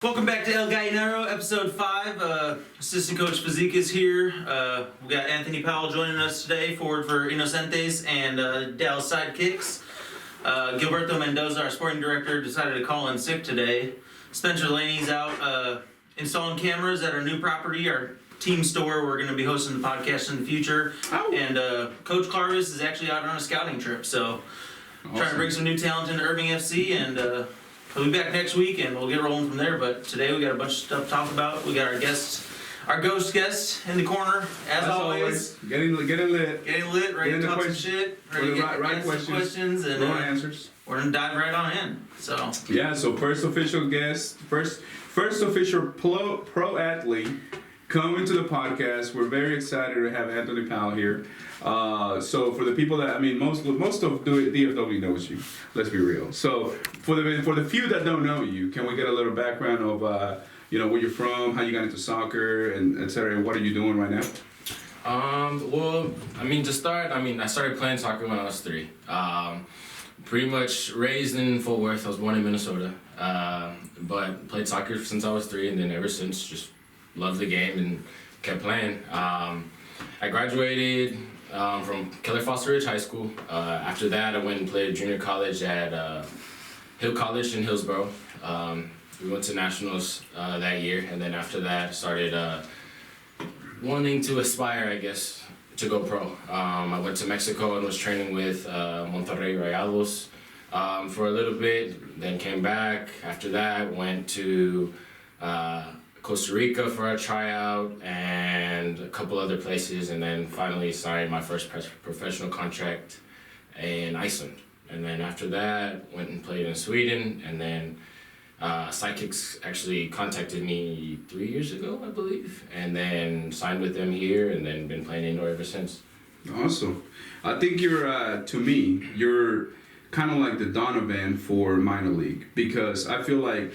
Welcome back to El Gallinero, episode 5. Assistant Coach Physique is here. We got Anthony Powell joining us today, forward for Inocentes and Dallas Sidekicks. Gilberto Mendoza, our sporting director, decided to call in sick today. Spencer Laney's out installing cameras at our new property, our team store. We're going to be hosting the podcast in the future. Oh. And Coach Clarvis is actually out on a scouting trip, so awesome. Trying to bring some new talent into Irving FC, and we'll be back next week and we'll get rolling from there. But today we got a bunch of stuff to talk about. We got our ghost guest in the corner, as always. Getting lit. Ready to talk some shit. Ready to get right questions and answers. We're gonna dive right on in. So first official guest, first official pro athlete coming to the podcast. We're very excited to have Anthony Powell here. So for the people that, most of DFW knows you. Let's be real. So for the few that don't know you, can we get a little background of where you're from, how you got into soccer, and etc. And what are you doing right now? To start, I started playing soccer when I was 3. Pretty much raised in Fort Worth. I was born in Minnesota, but played soccer since I was 3, and then ever since just loved the game and kept playing. I graduated from Keller Foster Ridge High School. After that, I went and played junior college at Hill College in Hillsboro. We went to nationals that year, and then after that, started wanting to aspire, I guess, to go pro. I went to Mexico and was training with Monterrey Rayados for a little bit, then came back. After that, went to Costa Rica for a tryout and a couple other places, and then finally signed my first professional contract in Iceland. And then after that, went and played in Sweden, and then Sidekicks actually contacted me 3 years ago, I believe, and then signed with them here, and then been playing indoor ever since. Awesome. I think you're kind of like the Donovan for minor league, because I feel like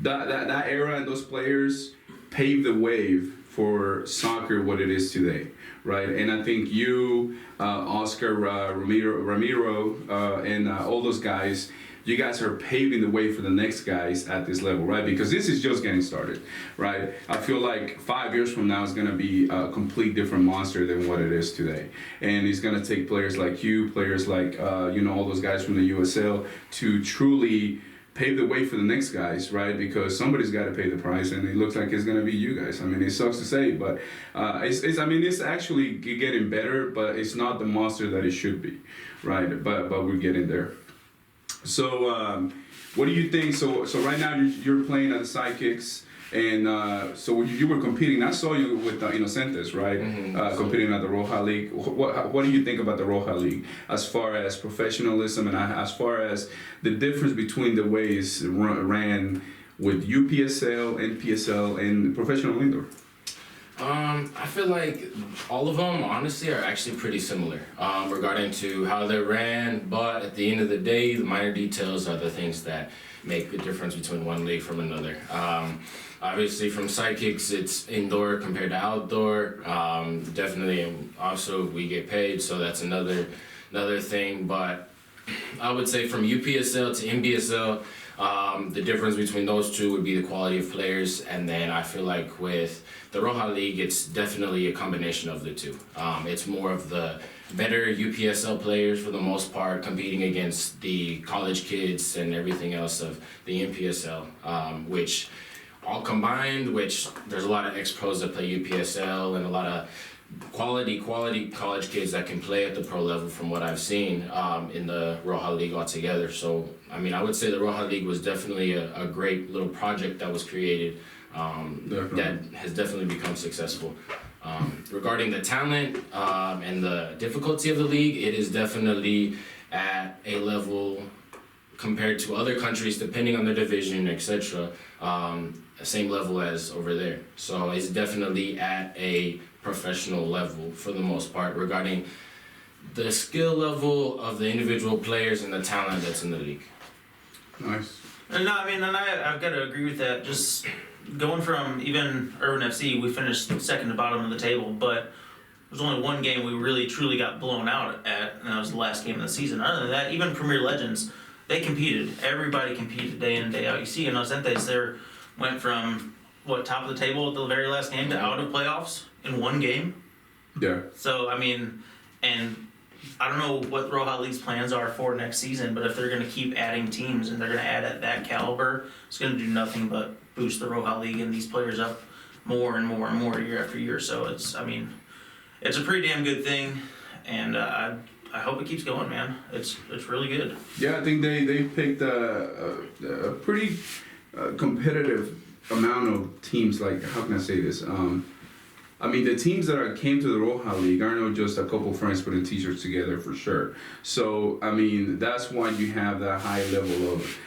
that era and those players paved the way for soccer what it is today, right? And I think you, Oscar, Ramiro, and all those guys, you guys are paving the way for the next guys at this level, right? Because this is just getting started, right? I feel like 5 years from now is going to be a complete different monster than what it is today. And it's going to take players like you, players like, all those guys from the USL to truly pave the way for the next guys, right? Because somebody's got to pay the price, and it looks like it's going to be you guys. It sucks to say, but it's actually getting better, but it's not the monster that it should be, right? But we're getting there. So what do you think? So right now you're playing at the Sidekicks, and so you were competing. I saw you with Inocentes, right? Mm-hmm. Competing at the Roja League. What do you think about the Roja League as far as professionalism and as far as the difference between the ways ran with UPSL, NPSL, and professional indoor? I feel like all of them, honestly, are actually pretty similar regarding to how they ran, but at the end of the day, the minor details are the things that make the difference between one league from another. Obviously, from Sidekicks, it's indoor compared to outdoor. Definitely, and also we get paid, so that's another thing. But I would say from UPSL to NPSL, the difference between those two would be the quality of players, and then I feel like with the Roja League, it's definitely a combination of the two. It's more of the better UPSL players for the most part, competing against the college kids and everything else of the NPSL, which all combined, which there's a lot of ex-pros that play UPSL and a lot of quality college kids that can play at the pro level from what I've seen in the Roja League altogether. So, I would say the Roja League was definitely a great little project that was created that has definitely become successful. Regarding the talent and the difficulty of the league, it is definitely at a level compared to other countries, depending on the division, etc., same level as over there. So it's definitely at a professional level for the most part regarding the skill level of the individual players and the talent that's in the league. Nice. And I've got to agree with that. Just going from even Urban FC, we finished second to bottom of the table, but there's only one game we really truly got blown out at, and that was the last game of the season. Other than that, even Premier Legends, they competed. Everybody competed day in and day out. You see Inocentes, went from top of the table at the very last game to out of playoffs in one game. Yeah. So I mean, and I don't know what Roja League's plans are for next season, but if they're going to keep adding teams and they're going to add at that caliber, it's going to do nothing but boost the Roja League and these players up more and more and more year after year. So it's a pretty damn good thing, and I hope it keeps going, man. It's really good. Yeah, I think they picked a pretty competitive amount of teams. Like, how can I say this? I mean, the teams that came to the Roja League aren't just a couple friends putting t-shirts together for sure. So, I mean, that's why you have that high level of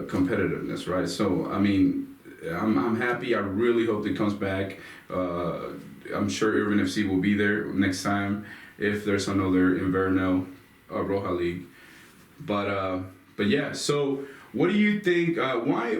competitiveness, right? So, I mean, I'm happy. I really hope it comes back. I'm sure Irvin FC will be there next time if there's another Inverno Roja League. But yeah, so what do you think, why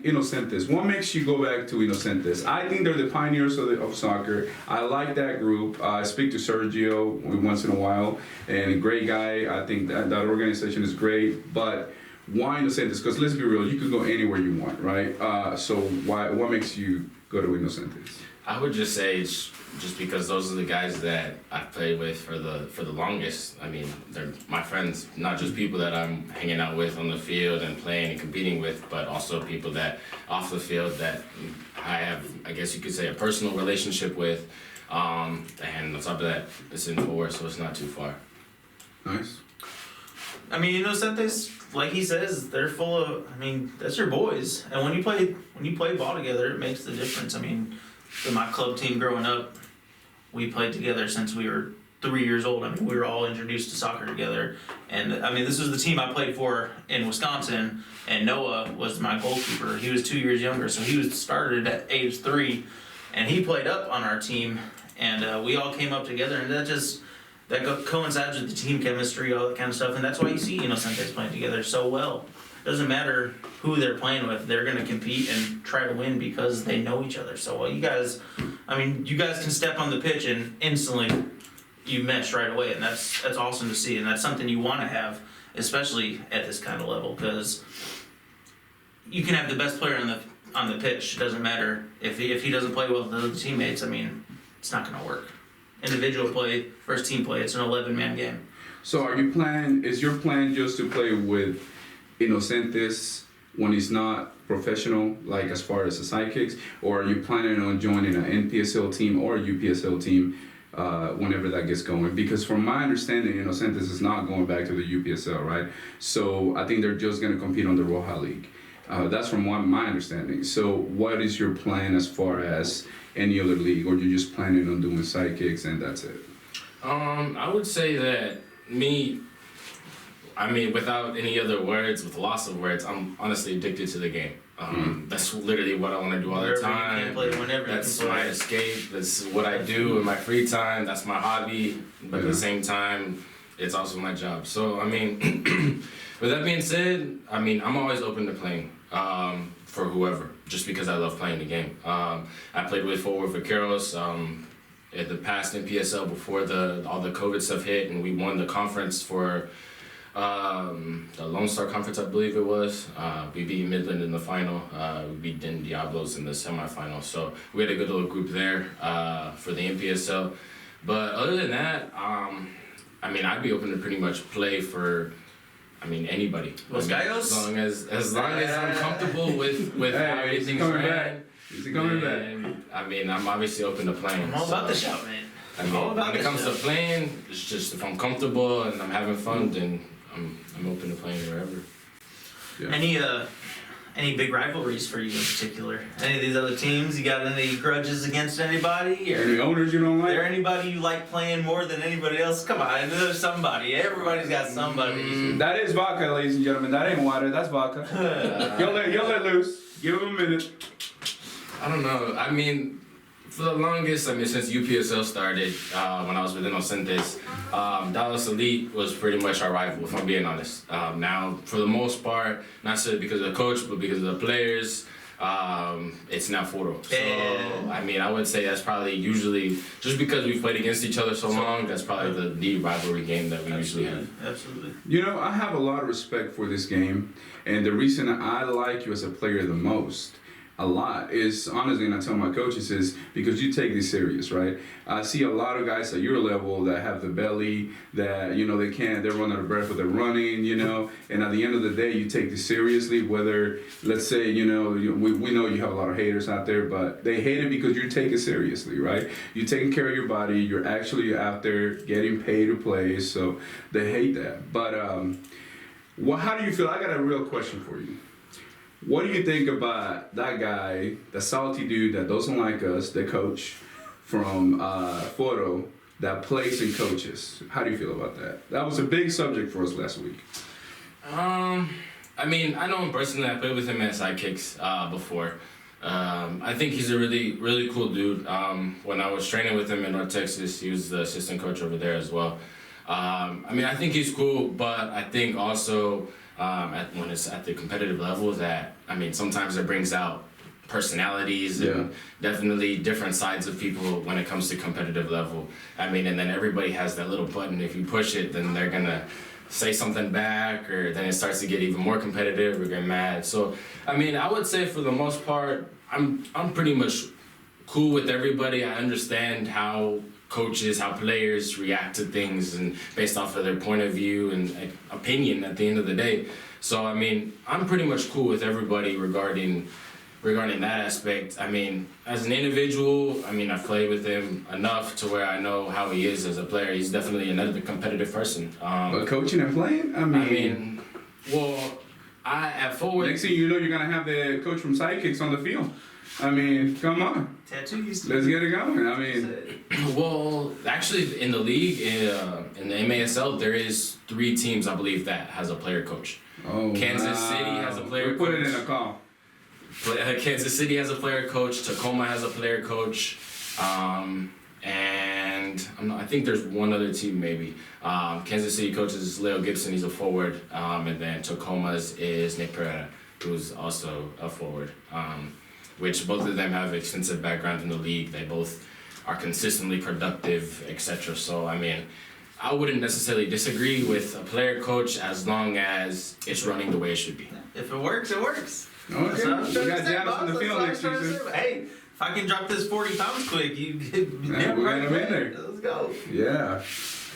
Inocentes? What makes you go back to Inocentes? I think they're the pioneers of soccer. I like that group. I speak to Sergio once in a while, and a great guy. I think that organization is great, but why Inocentes? Because let's be real, you could go anywhere you want, right? So what makes you go to Inocentes? I would just say it's just because those are the guys that I've played with for the longest. I mean, they're my friends, not just people that I'm hanging out with on the field and playing and competing with, but also people that off the field that I have, I guess you could say, a personal relationship with. And on top of that, it's in Fort, so it's not too far. Nice. I mean, Inocentes, like he says, they're full of. I mean, that's your boys, and when you play ball together, it makes the difference. I mean, in my club team growing up, we played together since we were 3 years old. I mean, we were all introduced to soccer together. And I mean, this was the team I played for in Wisconsin, and Noah was my goalkeeper. He was 2 years younger, so he was started at age 3, and he played up on our team, and we all came up together, and that coincides with the team chemistry, all that kind of stuff, and that's why you see Inocentes playing together so well. Doesn't matter who they're playing with, they're going to compete and try to win because they know each other so well. You guys can step on the pitch and instantly you mesh right away, and that's awesome to see, and that's something you want to have, especially at this kind of level, because you can have the best player on the pitch. It doesn't matter if he doesn't play well with the other teammates. I mean, it's not going to work. Individual play, first team play, it's an 11-man game. So is your plan just to play with Inocentes when it's not professional, like as far as the sidekicks, or are you planning on joining an NPSL team or a UPSL team whenever that gets going? Because from my understanding, Inocentes is not going back to the UPSL, right? So I think they're just going to compete on the Roja League. That's from my understanding. So what is your plan as far as any other league, or you're just planning on doing sidekicks and that's it? I would say that without any other words, with lots of words, I'm honestly addicted to the game. That's literally what I want to do all the time. You can play whenever that's you can play. my escape. That's what I do in my free time. That's my hobby. But at the same time, it's also my job. So, I mean, with that being said, I mean, I'm always open to playing for whoever, just because I love playing the game. I played with Forward Vaqueros at the past NPSL before all the COVID stuff hit, and we won the conference for the Lone Star Conference, I believe it was. We beat Midland in the final. We beat Den Diablos in the semifinal. So we had a good little group there for the NPSL. But other than that, I mean, I'd be open to pretty much play for, anybody. Los Gallos? As long as I'm comfortable with how everything's ran. Is he coming back? I mean, I'm obviously open to playing. I'm all about the shout, man. I mean, when it comes to playing, it's just if I'm comfortable and I'm having fun, then I'm open to playing wherever. Yeah. Any big rivalries for you in particular? Any of these other teams? You got any grudges against anybody? Or Any owners you don't is like? there anybody you like playing more than anybody else? Come on, there's somebody. Everybody's got somebody. That is vodka, ladies and gentlemen. That ain't water. That's vodka. You'll let loose. Give him a minute. I don't know. I mean, for the longest, since UPSL started, when I was with Inocentes, Dallas Elite was pretty much our rival, if I'm being honest. Now, for the most part, not necessarily because of the coach, but because of the players, it's now Foro. So, I would say that's probably usually, just because we've played against each other so long, that's probably the rivalry game that we usually have. Absolutely. You know, I have a lot of respect for this game, and the reason I like you as a player the most, a lot is honestly, and I tell my coaches is because you take this serious, right? I see a lot of guys at your level that have the belly that they run out of breath when they're running, and at the end of the day, you take this seriously. Whether let's say we know you have a lot of haters out there, but they hate it because you take it seriously, right? You're taking care of your body. You're actually out there getting paid to play, so they hate that. But how do you feel? I got a real question for you. What do you think about that guy, the salty dude that doesn't like us, the coach from Foro, that plays and coaches? How do you feel about that? That was a big subject for us last week. I mean, I know him personally. I played with him at Sidekicks before. I think he's a really, really cool dude. When I was training with him in North Texas, he was the assistant coach over there as well. I think he's cool, but I think also when it's at the competitive level that, sometimes it brings out personalities and definitely different sides of people when it comes to competitive level. And then everybody has that little button. If you push it, then they're going to say something back, or then it starts to get even more competitive or get mad. So, I would say for the most part, I'm pretty much cool with everybody. I understand how coaches, how players react to things and based off of their point of view and opinion at the end of the day. So, I'm pretty much cool with everybody regarding that aspect. As an individual, I've played with him enough to where I know how he is as a player. He's definitely another competitive person. But coaching and playing? At forward... Next thing you know, you're going to have the coach from Sidekicks on the field. Come on. Tattoos. Let's get it going. Well, actually, in the league, in the MASL, there is 3 teams, I believe, that has a player coach. Oh, Kansas City has a player coach. Put it in a call. Kansas City has a player coach. Tacoma has a player coach. And I think there's one other team maybe. Kansas City coaches Leo Gibson, he's a forward. And then Tacoma's is Nick Pereira, who's also a forward. Which both of them have extensive background in the league. They both are consistently productive, etc. So, I wouldn't necessarily disagree with a player coach as long as it's running the way it should be. If it works, it works. Okay, we got Giannis on the field next season. Hey, if I can drop this 40 pounds quick, we got him in there. Let's go. Yeah.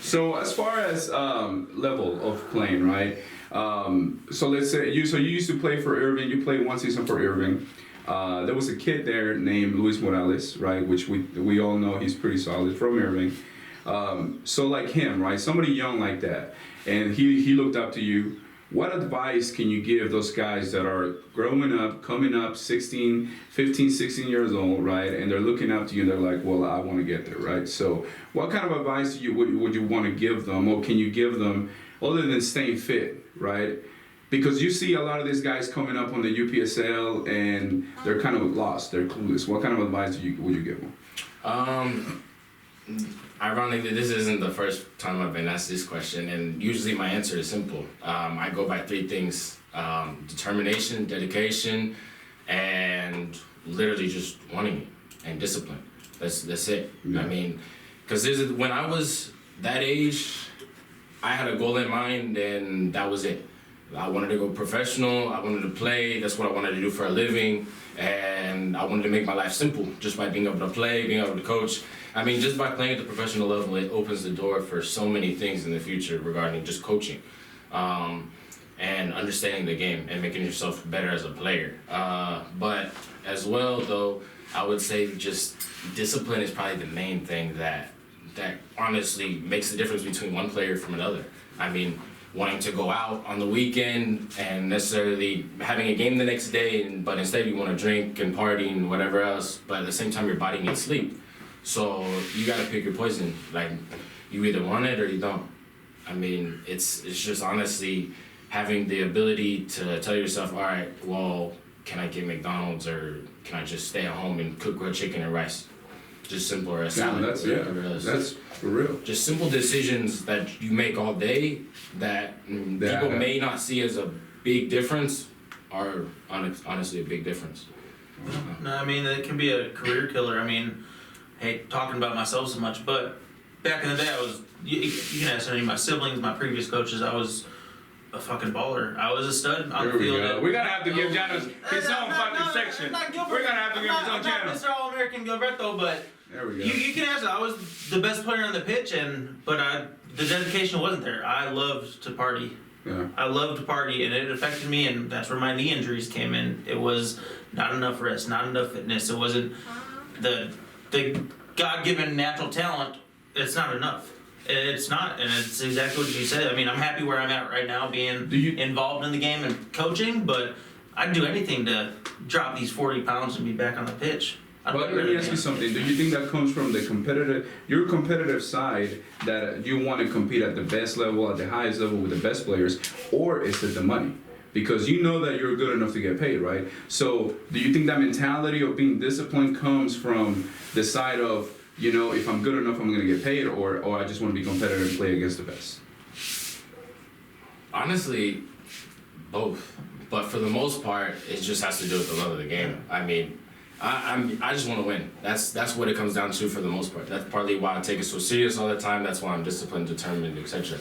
So as far as level of playing, right? So let's say you used to play for Irving. You played one season for Irving. There was a kid there named Luis Morales, right? Which we all know he's pretty solid from Irving. So like him, right? Somebody young like that, and he looked up to you. What advice can you give those guys that are growing up, coming up 15, 16 years old, right? And they're looking up to you and they're like, well, I want to get there, right? So what kind of advice would you want to give them, or can you give them other than staying fit, right? Because you see a lot of these guys coming up on the UPSL and they're kind of lost, they're clueless. What kind of advice would you give them? Ironically, this isn't the first time I've been asked this question, and usually my answer is simple. I go by 3 things: determination, dedication, and literally just wanting it, and discipline. That's it. Yeah. Because when I was that age, I had a goal in mind, and that was it. I wanted to go professional. I wanted to play. That's what I wanted to do for a living, and I wanted to make my life simple just by being able to play, being able to coach. Just by playing at the professional level, it opens the door for so many things in the future regarding just coaching and understanding the game and making yourself better as a player. But as well, though, I would say just discipline is probably the main thing that honestly makes the difference between one player from another. Wanting to go out on the weekend and necessarily having a game the next day, but instead you want to drink and party and whatever else, but at the same time your body needs sleep. So you gotta pick your poison. Like, you either want it or you don't. It's just honestly having the ability to tell yourself, all right, well, can I get McDonald's or can I just stay at home and cook grilled chicken and rice? Just simple, or a salad. That's for real. Just simple decisions that you make all day that people may not see as a big difference are honestly a big difference. No, it can be a career killer. I hate talking about myself so much, but back in the day, you can ask any of my siblings, my previous coaches, I was a fucking baller. I was a stud on the field. We're gonna have to give Janos his own fucking section. We're gonna have to give him his own channel. Mr. All-American Gilberto, but there we go. you can ask. I was the best player on the pitch, but the dedication wasn't there. I loved to party. Yeah. I loved to party, and it affected me, and that's where my knee injuries came in. It was not enough rest, not enough fitness. It wasn't the God-given natural talent. It's not enough. It's not, and it's exactly what you said. I mean, I'm happy where I'm at right now, being involved in the game and coaching, but I'd do anything to drop these 40 pounds and be back on the pitch. But let me ask you something. Do you think that comes from your competitive side, that you want to compete at the best level, at the highest level with the best players, or is it the money? Because you know that you're good enough to get paid, right? So do you think that mentality of being disciplined comes from the side of, if I'm good enough, I'm going to get paid, or I just want to be competitive and play against the best? Honestly, both. But for the most part, it just has to do with the love of the game. I mean, I just want to win. That's what it comes down to for the most part. That's partly why I take it so serious all the time. That's why I'm disciplined, determined, etc.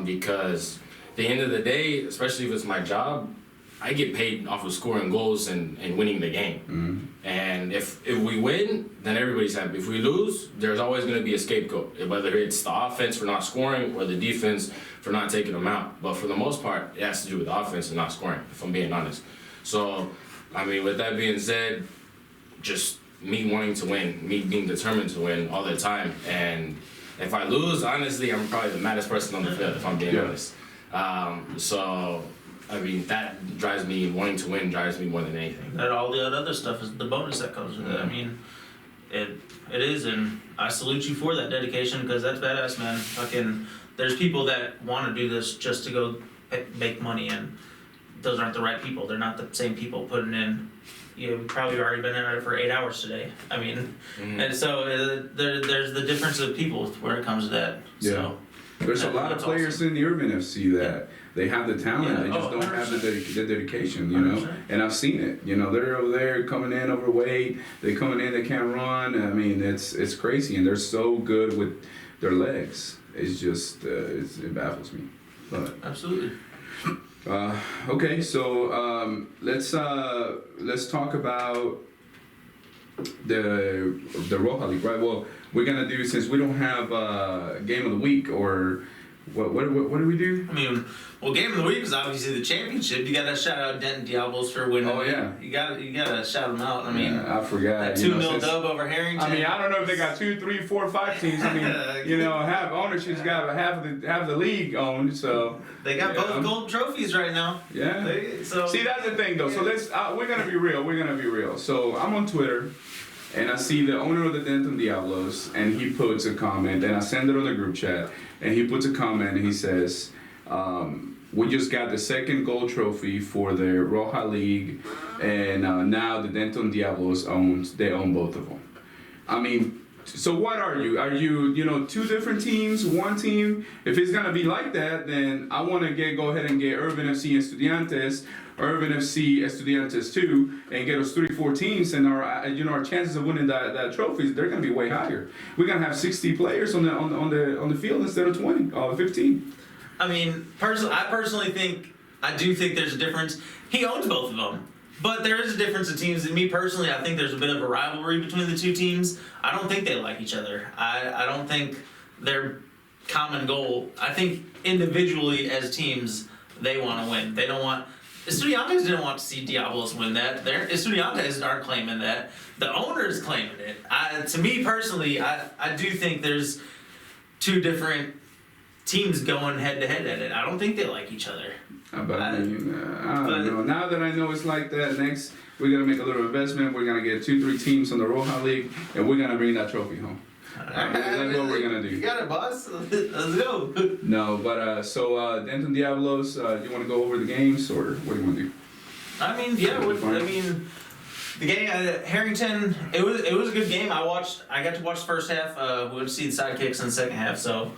Because at the end of the day, especially if it's my job, I get paid off of scoring goals and winning the game. Mm-hmm. And if we win, then everybody's happy. If we lose, there's always going to be a scapegoat, whether it's the offense for not scoring or the defense for not taking them out. But for the most part, it has to do with the offense and not scoring, if I'm being honest. So, I mean, with that being said, just me wanting to win, me being determined to win all the time. And if I lose, honestly, I'm probably the maddest person on the field, if I'm being honest. So, I mean, that drives me, wanting to win drives me more than anything. And all the other stuff is the bonus that comes with it. I mean, it is, and I salute you for that dedication, because that's badass, man. Fucking, there's people that want to do this just to go make money, and those aren't the right people. They're not the same people putting in. You've probably already been in it for 8 hours today. I mean, and so there's the difference of people where it comes to that. Yeah. So, there's a lot of players in the Urban FC that they have the talent, they just don't 100%. have the dedication, And I've seen it, they're over there coming in overweight, they coming in, they can't run. I mean, it's crazy, and they're so good with their legs. It's just, it baffles me. But absolutely. okay, so let's talk about the Roja League, right? Well, we're gonna do, since we don't have game of the week, or what do we do? I mean, well, game of the week is obviously the championship. You gotta shout out Denton Diablos for winning. Oh yeah. You gotta shout them out. I mean, I forgot. That 2-0 dub over Harrington. I mean, I don't know if they got 2, 3, 4, 5 teams. I mean, half ownership's got half the league owned, so they got both gold trophies right now. Yeah. See, that's the thing though. So let's we're gonna be real. So I'm on Twitter, and I see the owner of the Denton Diablos, and he puts a comment, and I send it on the group chat, and he puts a comment, and he says, we just got the second gold trophy for the Roja League, and now the Denton Diablos own both of them. I mean, so what are you? Are you, two different teams, one team? If it's gonna be like that, then I want to go ahead and get Urban FC and Estudiantes, Urban FC, Estudiantes too, and get us 3-4 teams, and our chances of winning that trophies, they're gonna be way higher. We're gonna have 60 players on the field instead of 15. I mean, I personally think there's a difference. He owns both of them. But there is a difference in teams, and me personally, I think there's a bit of a rivalry between the two teams. I don't think they like each other. I don't think their common goal. I think individually as teams, they want to win. They don't want. Estudiantes didn't want to see Diablos win that. Estudiantes aren't claiming that. The owner's claiming it. To me personally, I do think there's two different teams going head to head at it. I don't think they like each other. I don't know. Now that I know it's like that, next we're gonna make a little investment. We're gonna get 2-3 teams on the Roja League, and we're gonna bring that trophy home. That's what we're gonna do. You got it, boss. Let's go. No, but so Denton Diablos, you want to go over the games, or what do you want to do? I mean, yeah. The game Harrington. It was a good game. I got to watch the first half. We went to see the sidekicks in the second half, so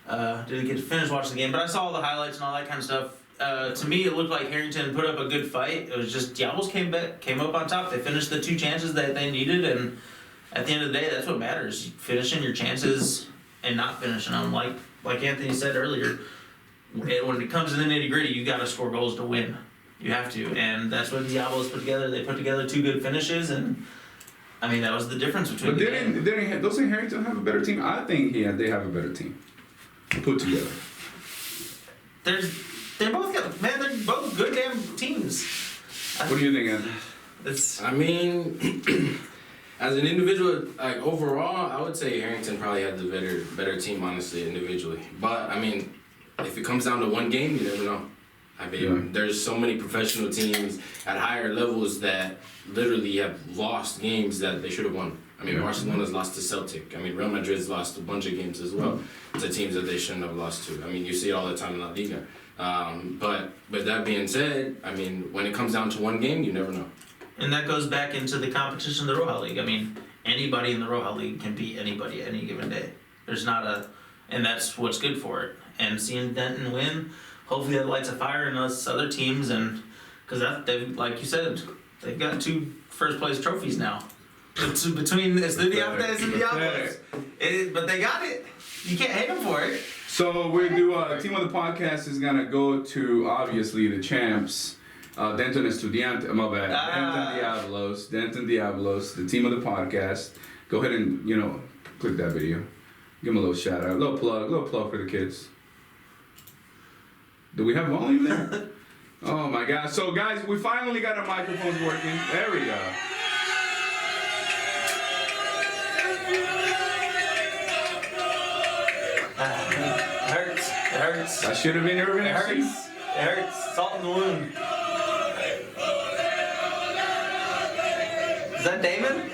didn't get to finish watching the game. But I saw all the highlights and all that kind of stuff. To me, it looked like Harrington put up a good fight. It was just Diablos came up on top. They finished the 2 chances that they needed, and at the end of the day, that's what matters. Finishing your chances and not finishing them. Like Anthony said earlier, when it comes to the nitty gritty, you got to score goals to win. You have to, and that's what Diablos put together. They put together 2 good finishes, and I mean that was the difference between. But doesn't Harrington have a better team? I think they have a better team put together. They're both good damn teams. What do you think, Anthony? I mean, as an individual, like overall, I would say Harrington probably had the better team, honestly, individually. But I mean, if it comes down to one game, you never know. I mean, there's so many professional teams at higher levels that literally have lost games that they should have won. I mean, Barcelona's lost to Celtic. I mean, Real Madrid's lost a bunch of games as well to teams that they shouldn't have lost to. I mean, you see it all the time in La Liga. But with that being said, I mean, when it comes down to one game, you never know. And that goes back into the competition of the Roja League. I mean, anybody in the Roja League can beat anybody any given day. There's not and that's what's good for it. And seeing Denton win, hopefully that lights a fire in us other teams, and because they've, like you said, they've got 2 first place trophies now. Between Estudiantes and Diablos. But they got it. You can't hate them for it. So we do team of the podcast is gonna go to obviously the champs, Denton Estudiantes. My bad. Denton Diablos, the team of the podcast. Go ahead and click that video. Give them a little shout out, a little plug for the kids. Do we have volume there? Oh my God! So guys, we finally got our microphones working. There we go. It hurts. That should have been Irving. It hurts. Salt in the wound. Is that Damon?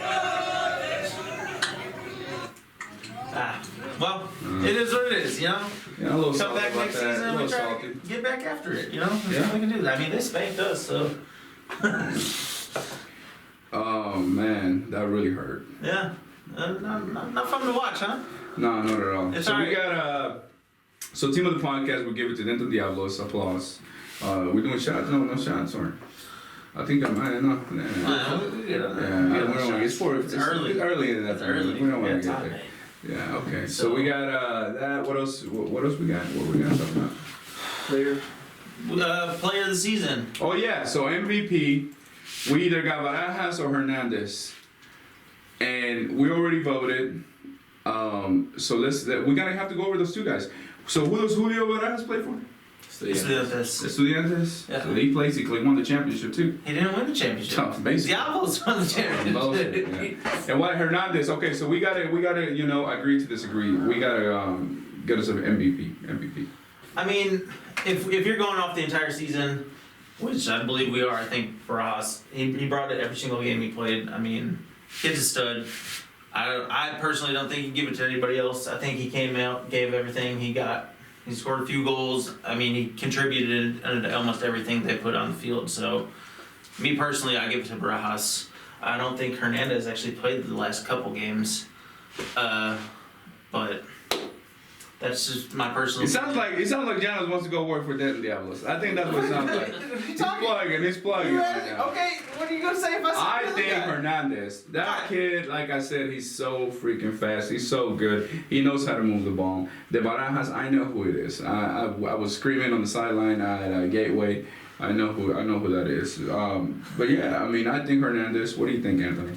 Well, it is what it is, Yeah, a little Come salty back about next that. season A and we little try salty. to get back after it, There's Yeah. nothing we can do. I mean, they spanked us, so. Oh man, that really hurt. Yeah. Not fun to watch, huh? No, not at all. It's so alright. we got so team of the podcast, we'll give it to Denton Diablos. Applause. We're doing shots? No shots, or I think I might. No. We don't It's early. It's early. It's early in that. It's early. We don't want to Yeah, get there. time. Yeah. Okay. So we got that. What else? What else we got? What we got to talk about? Player of the season. Oh yeah. So MVP, we either got Barajas or Hernandez, and we already voted. So we gotta have to go over those 2 guys. So who does Julio Barajas play for? Estudiantes. Yeah. So he won the championship too. He didn't win the championship. Tough, basically. Diablos won the championship. Yeah. And what Hernandez? Okay, so we gotta agree to disagree. We gotta get us an MVP. I mean, if you're going off the entire season, which I believe we are, I think Barajas, he brought it every single game he played. I mean, kid's a stud. I personally don't think he'd give it to anybody else. I think he came out, gave everything he got. He scored a few goals. I mean, he contributed to almost everything they put on the field. So, me personally, I give it to Barajas. I don't think Hernandez actually played the last couple games, but that's just my personal. It sounds like Janos wants to go work for Denton Diablos. I think that's what it sounds like. He's plugging right now. Okay, what are you gonna say if I think Hernandez, that kid, like I said, he's so freaking fast. He's so good. He knows how to move the ball. The Barajas, I know who it is. I was screaming on the sideline at Gateway. I know who that is. But yeah, I mean, I think Hernandez. What do you think, Anthony?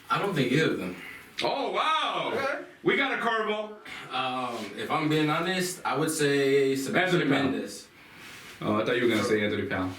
I don't think either of them. Oh wow! Okay. We got a curveball. If I'm being honest, I would say Sebastian Anthony Powell. Mendes. Oh, I thought you were gonna say Anthony Powell.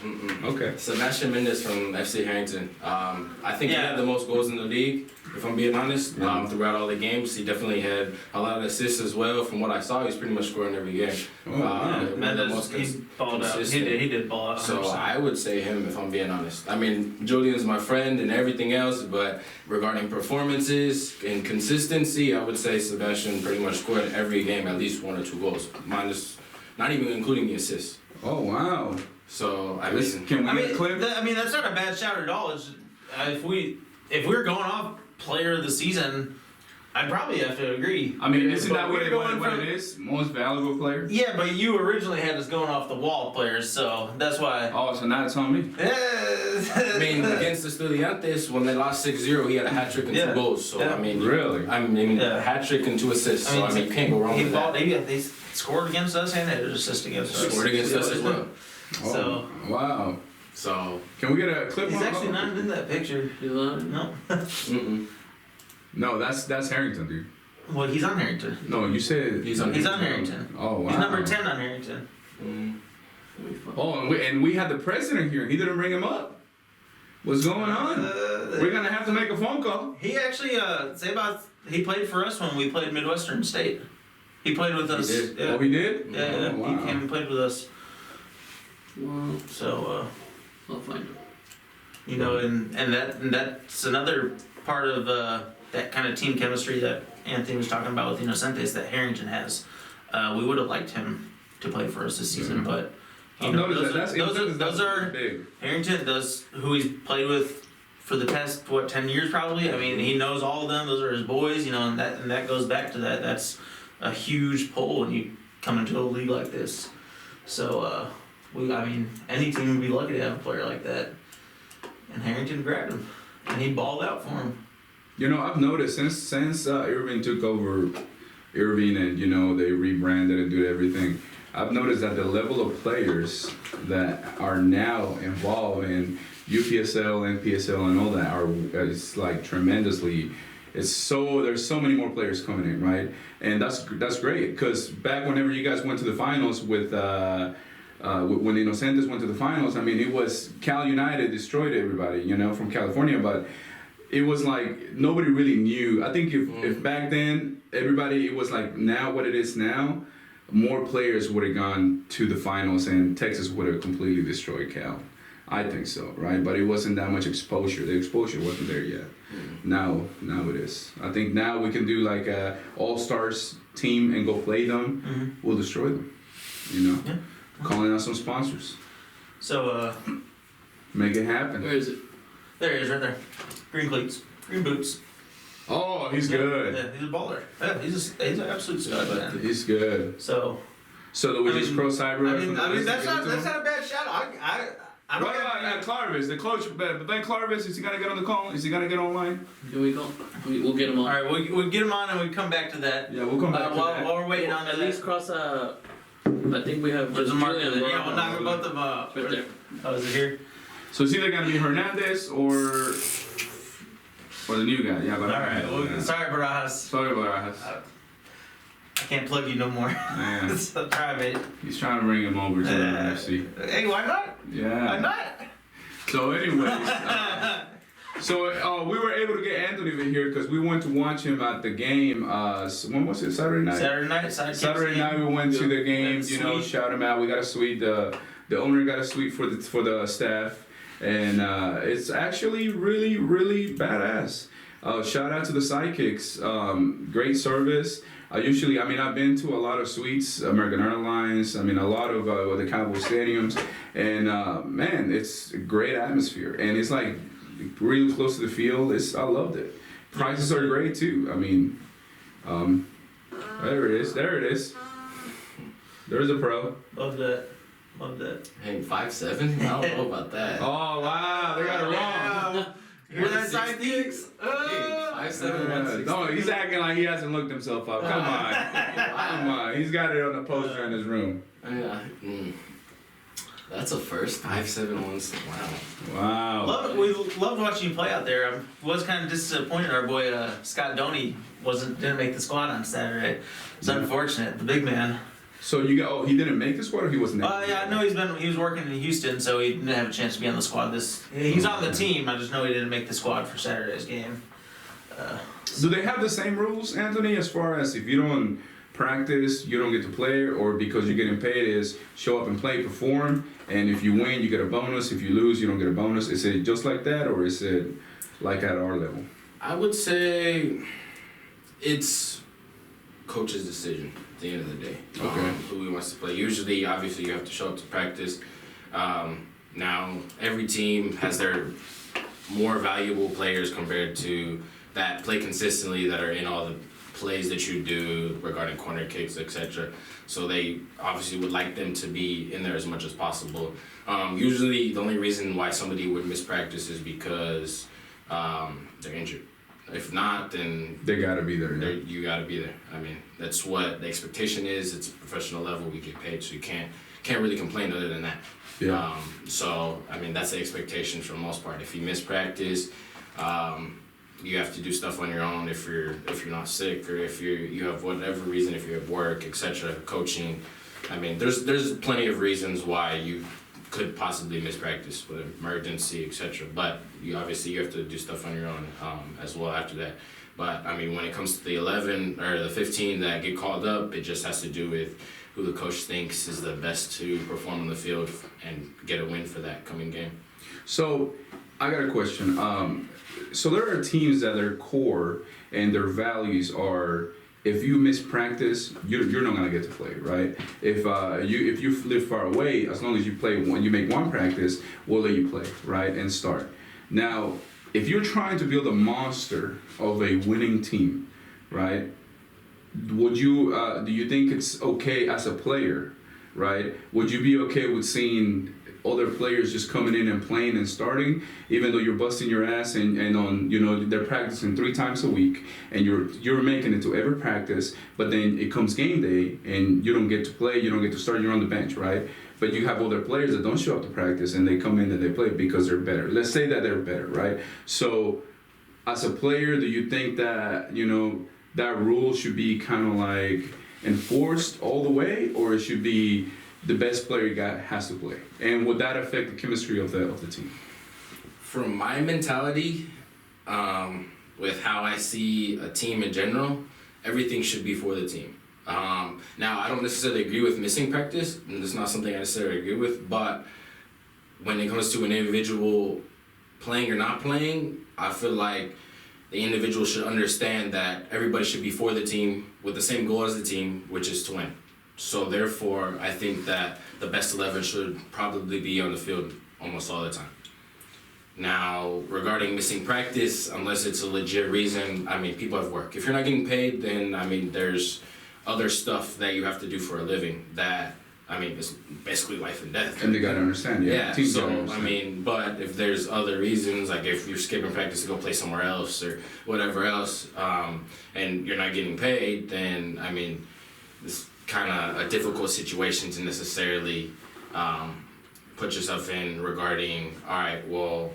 Okay. Sebastian Mendes from FC Harrington. I think he Yeah. had the most goals in the league, if I'm being honest. Throughout all the games, he definitely had a lot of assists as well. From what I saw, he's pretty much scoring every game. Mendes, he balled out. He did ball out. 100%. So I would say him, if I'm being honest. I mean, Julian's my friend and everything else, but regarding performances and consistency, I would say Sebastian pretty much scored every game at least 1 or 2 goals, minus, not even including the assists. Oh wow. So I mean, Can we get a clip? That's not a bad shout at all. It's, if we're going off player of the season, I'd probably have to agree. I mean, isn't But that what we're it, going what from- it is? Most valuable player? Yeah, but you originally had us going off the wall players, so that's why. Oh, so now it's on me. I mean, against the Estudiantes, when they lost 6-0, he had a hat trick and Yeah. 2 goals. So Yeah. I mean, Really? a hat trick and 2 assists. So I mean, you can't go wrong he with bought, that. they scored against us and had an assist against us. Scored against us as well. Oh, So- wow. So Can we get a clip He's on actually not in that picture. No. No, that's Harrington, dude. Well, he's on Harrington. No, you said he's on. He's on Harrington. Oh, wow. He's number 10 on Harrington. Oh, and we had the president here. He didn't bring him up. What's going on? We're gonna have to make a phone call. He actually, he played for us when we played Midwestern State. He played with us. did? Yeah. Oh, he did? Yeah, Oh, he wow. came and played with us. Well, So, I'll find him. you know, and that's another part of that kind of team chemistry that Anthony was talking about with Inocentes that Harrington has. We would have liked him to play for us this season, but you I've know, noticed that. those are big. Harrington does who he's played with for the past 10 years probably. I mean, he knows all of them. Those are his boys, you know, and that goes back to that. That's a huge pull when you come into a league like this. So I mean, any team would be lucky to have a player like that. And Harrington grabbed him, and he balled out for him. You know, I've noticed since Irving took over Irving and, you know, they rebranded and did everything, I've noticed that the level of players that are now involved in UPSL, NPSL, and all that it's like tremendously. There's so many more players coming in, right? And that's great, because back whenever you guys went to the finals with when the Inocentes went to the finals, I mean, it was Cal United destroyed everybody, you know, from California, but it was like nobody really knew. I think if back then everybody, it was like now what it is now, more players would have gone to the finals and Texas would have completely destroyed Cal. I think so, right? But it wasn't that much exposure. The exposure wasn't there yet. Now it is. I think now we can do like a all-stars team and go play them. We'll destroy them, you know? Yeah. Calling out some sponsors. So Make it happen. Where is it? there he is, right there. Green cleats, green boots. Oh, he's good. Yeah, he's a baller. Yeah, he's an absolute stud, man. He's good. So So do we I just mean- cross cyber? I mean that's not a bad shout. I don't What about Clarvis? The coach, Ben Clarvis, is he gonna get on the call? Is he gonna get online? Here we go. We'll get him on. All right, we'll get him on and we come back to that. Yeah, we'll come back to that. While we're waiting on At that. least cross I think we have There's just a marker Julian there. and Yeah, we'll knock them both of them up. right there. Oh, is it here? So it's either gonna be Hernandez or the new guy. Yeah, but All right. Well, sorry, Barajas. sorry about us. I can't plug you no more. Man, It's a private. he's trying to bring him over to the NFC. Hey, why not? Why Yeah. not? So, anyways, we were able to get Anthony over here because we went to watch him at the game. When was it? Saturday night. Saturday night we went to the game. That's You know, sweet. shout him out. We got a suite. The owner got a suite for the staff, and it's actually really badass. Shout out to the sidekicks. Great service. I've been to a lot of suites, American Airlines. I mean, a lot of the Cowboy stadiums, and man, it's a great atmosphere, and it's like really close to the field. I loved it. Prices are great too. I mean, there it is. There's a pro. Love that. Hey, 5'7"? I don't know about that. Oh wow, they got it wrong. Hear that 160? sidekicks? 5'7", 160. No, he's acting like he hasn't looked himself up. Come on. He's got it on the poster in his room. That's a first. 5'7", 160. Wow. Wow. We loved watching you play out there. I was kind of disappointed our boy Scott Doney didn't make the squad on Saturday. It's unfortunate. The big man. So he didn't make the squad, or he wasn't able to? Yeah, I know he was working in Houston, so he didn't have a chance to be on the squad. He's on the team. I just know he didn't make the squad for Saturday's game. Do they have the same rules, Anthony, as far as if you don't practice, you don't get to play, or because you're getting paid is show up and play, perform, and if you win, you get a bonus. If you lose, you don't get a bonus. Is it just like that, or is it like at our level? I would say it's coach's decision at the end of the day. Okay. Who he wants to play. Usually, obviously, you have to show up to practice. Now, every team has their more valuable players compared to that play consistently, that are in all the plays that you do regarding corner kicks, etc. So they obviously would like them to be in there as much as possible. Usually the only reason why somebody would miss practice is because they're injured. If not, then They gotta be there. Yeah. you gotta be there. I mean, that's what the expectation is. It's a professional level. We get paid, so you can't really complain other than that. Yeah. So I mean, that's the expectation for the most part. If you miss practice, you have to do stuff on your own. If you're not sick, or if you have whatever reason, if you have work, etc., coaching. I mean, there's plenty of reasons why you could possibly miss practice with emergency, etc. But you have to do stuff on your own as well after that. But I mean, when it comes to the 11 or the 15 that get called up, it just has to do with who the coach thinks is the best to perform on the field and get a win for that coming game. So I got a question. So there are teams that their core and their values are, if you miss practice, you're not gonna get to play, right? If you live far away, as long as you play you make one practice, we'll let you play, right, and start. Now, if you're trying to build a monster of a winning team, right? Would you do you think it's okay as a player, right? Would you be okay with seeing other players just coming in and playing and starting, even though you're busting your ass and on, you know, they're practicing 3 times a week and you're making it to every practice, but then it comes game day and you don't get to play, you don't get to start, you're on the bench, right? But you have other players that don't show up to practice and they come in and they play because they're better. Let's say that they're better, right? So as a player, do you think that, you know, that rule should be kind of like enforced all the way, or it should be the best player you got has to play? And would that affect the chemistry of the team? From my mentality, with how I see a team in general, everything should be for the team. Now, I don't necessarily agree with missing practice, and it's not something I necessarily agree with, but when it comes to an individual playing or not playing, I feel like the individual should understand that everybody should be for the team with the same goal as the team, which is to win. So therefore, I think that the best 11 should probably be on the field almost all the time. Now, regarding missing practice, unless it's a legit reason, I mean, people have work. If you're not getting paid, then, I mean, there's other stuff that you have to do for a living that, I mean, it's basically life and death. And they gotta understand, yeah. Yeah, Teams so, gotta I understand. mean, but if there's other reasons, like if you're skipping practice to go play somewhere else or whatever else, and you're not getting paid, then, I mean, it's kind of a difficult situation to necessarily put yourself in regarding, all right, well,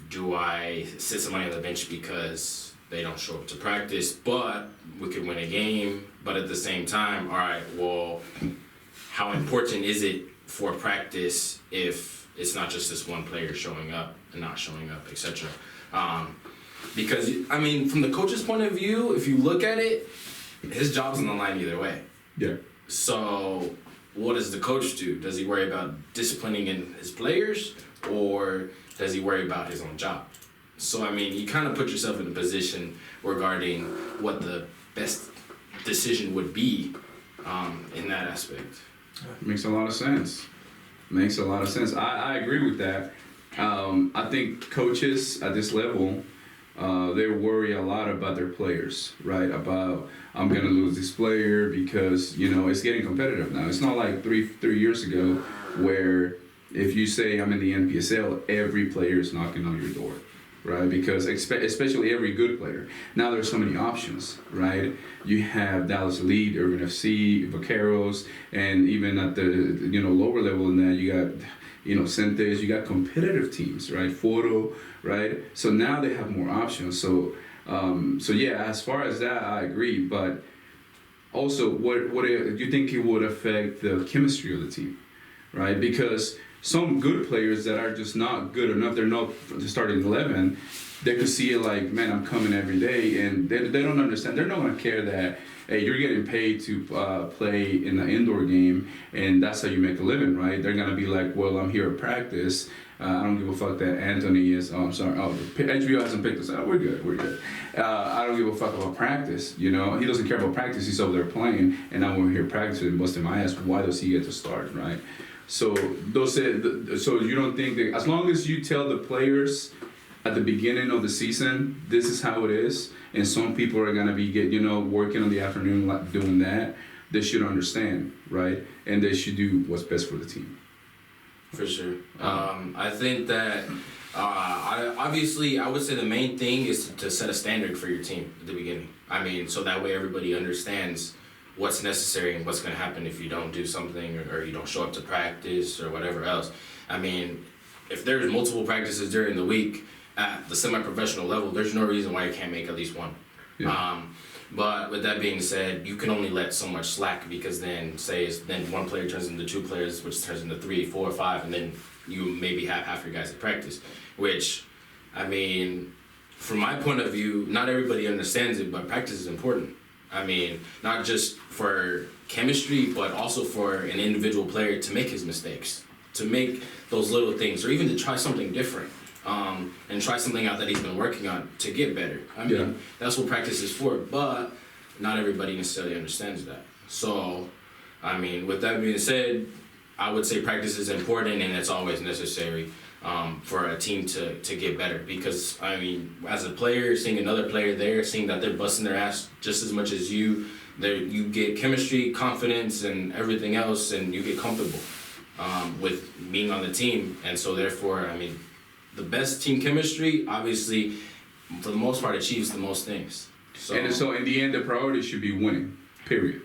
do I sit somebody on the bench because they don't show up to practice, but we could win a game, but at the same time, all right, well, how important is it for practice if it's not just this one player showing up and not showing up, etc. Because, I mean, from the coach's point of view, if you look at it, his job's on the line either way. Yeah. So what does the coach do? Does he worry about disciplining in his players, or does he worry about his own job? So, I mean, you kind of put yourself in a position regarding what the best decision would be in that aspect. Makes a lot of sense. Makes a lot of sense. I agree with that. I think coaches at this level, they worry a lot about their players, right? About, I'm gonna lose this player because, you know, it's getting competitive now. It's not like three years ago where if you say I'm in the NPSL, every player is knocking on your door, right? Because especially every good player. Now there's so many options, right? You have Dallas Elite, Urban FC, Vaqueros, and even at the, you know, lower level in that, you got, you know, Centes, you got competitive teams, right? Foro, right? So now they have more options. So yeah, as far as that, I agree. But also, what do you think it would affect the chemistry of the team, right? Because some good players that are just not good enough, they're not the starting 11, they could see it like, man, I'm coming every day, and they don't understand. They're not going to care that, hey, you're getting paid to play in an indoor game, and that's how you make a living, right? They're going to be like, well, I'm here at practice. I don't give a fuck that Anthony is, I'm sorry, HBO hasn't picked us up. We're good. I don't give a fuck about practice, you know? He doesn't care about practice. He's over there playing, and now we're here practicing and busting my ass. Why does he get to start, right? So so you don't think that, as long as you tell the players at the beginning of the season, this is how it is, and some people are gonna be working on the afternoon like doing that. They should understand, right? And they should do what's best for the team. For sure. I think that obviously I would say the main thing is to set a standard for your team at the beginning. I mean, so that way everybody understands what's necessary and what's going to happen if you don't do something or you don't show up to practice or whatever else. I mean, if there's multiple practices during the week at the semi-professional level, there's no reason why you can't make at least one. Yeah. But with that being said, you can only let so much slack because then then one player turns into two players, which turns into 3, 4, 5, and then you maybe have half your guys at practice. Which, I mean, from my point of view, not everybody understands it, but practice is important. I mean, not just for chemistry, but also for an individual player to make his mistakes, to make those little things, or even to try something different. And try something out that he's been working on to get better. I mean, that's what practice is for, but not everybody necessarily understands that. So, I mean, with that being said, I would say practice is important and it's always necessary for a team to get better. Because, I mean, as a player, seeing another player there, seeing that they're busting their ass just as much as you get chemistry, confidence, and everything else, and you get comfortable with being on the team. And so, therefore, I mean, the best team chemistry, obviously, for the most part, achieves the most things. So in the end, the priority should be winning, period.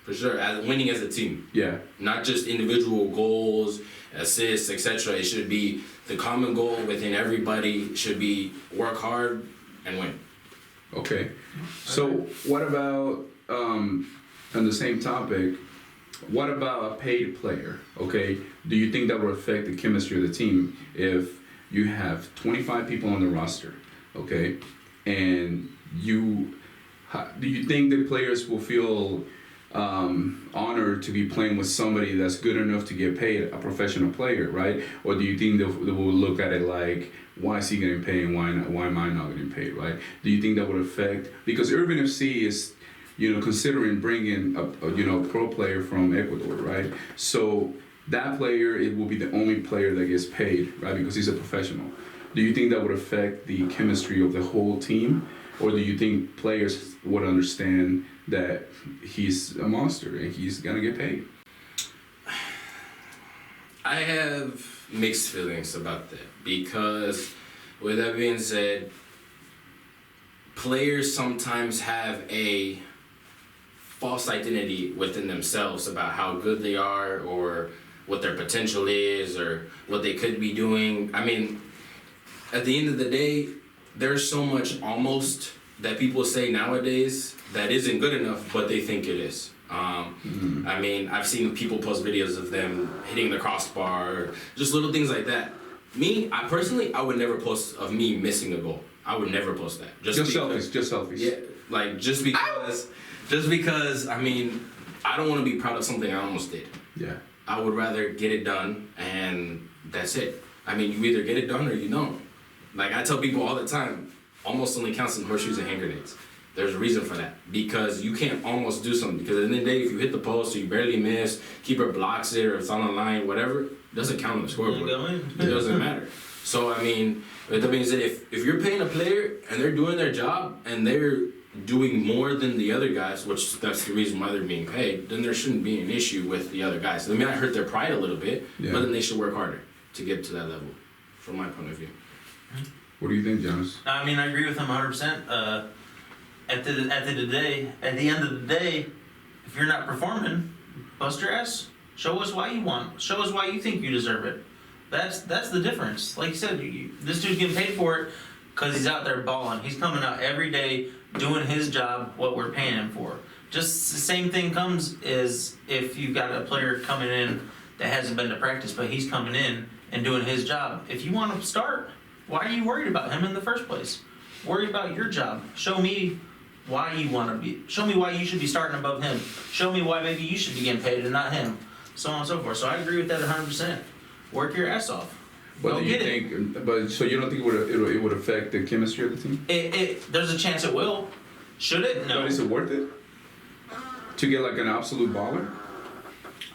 For sure, winning as a team. Yeah. Not just individual goals, assists, etc. It should be the common goal within everybody should be work hard and win. Okay. So what about, on the same topic, what about a paid player, okay? Do you think that will affect the chemistry of the team if you have 25 people on the roster, okay? And do you think the players will feel honored to be playing with somebody that's good enough to get paid, a professional player, right? Or do you think they will look at it like, why is he getting paid and why am I not getting paid, right? Do you think that would affect, because Urban FC is, considering bringing a pro player from Ecuador, right? So that player, it will be the only player that gets paid, right? Because he's a professional. Do you think that would affect the chemistry of the whole team? Or do you think players would understand that he's a monster and he's gonna get paid? I have mixed feelings about that because, with that being said, players sometimes have a false identity within themselves about how good they are or what their potential is or what they could be doing. I mean, at the end of the day, there's so much almost that people say nowadays that isn't good enough, but they think it is. I mean, I've seen people post videos of them hitting the crossbar, or just little things like that. I personally, I would never post of me missing a goal. I would never post that. Just selfish. Yeah, like just because, I mean, I don't want to be proud of something I almost did. Yeah. I would rather get it done, and that's it. I mean, you either get it done or you don't. Like I tell people all the time, almost only counts in horseshoes and hand grenades. There's a reason for that. Because you can't almost do something. Because at the end of the day, if you hit the post or you barely miss, keeper blocks it or it's on the line, whatever, it doesn't count on the scoreboard. It doesn't matter. So, I mean, with that being said, if you're paying a player and they're doing their job and they're doing more than the other guys, which that's the reason why they're being paid, then there shouldn't be an issue with the other guys. They may not hurt their pride a little bit, but then they should work harder to get to that level, from my point of view. What do you think, Jonas? I mean, I agree with him 100%. At the end of the day, if you're not performing, bust your ass. Show us why you want. Show us why you think you deserve it. That's the difference. Like you said, this dude's getting paid for it because he's out there balling. He's coming out every day doing his job, what we're paying him for. Just the same thing comes is if you've got a player coming in that hasn't been to practice, but he's coming in and doing his job. If you want to start, why are you worried about him in the first place? Worry about your job. Show me why you want to be. Show me why you should be starting above him. Show me why maybe you should be getting paid and not him. So on and so forth. So I agree with that 100%. Work your ass off. But so you don't think it would affect the chemistry of the team? There's a chance it will. Should it? No. But is it worth it? To get like an absolute baller?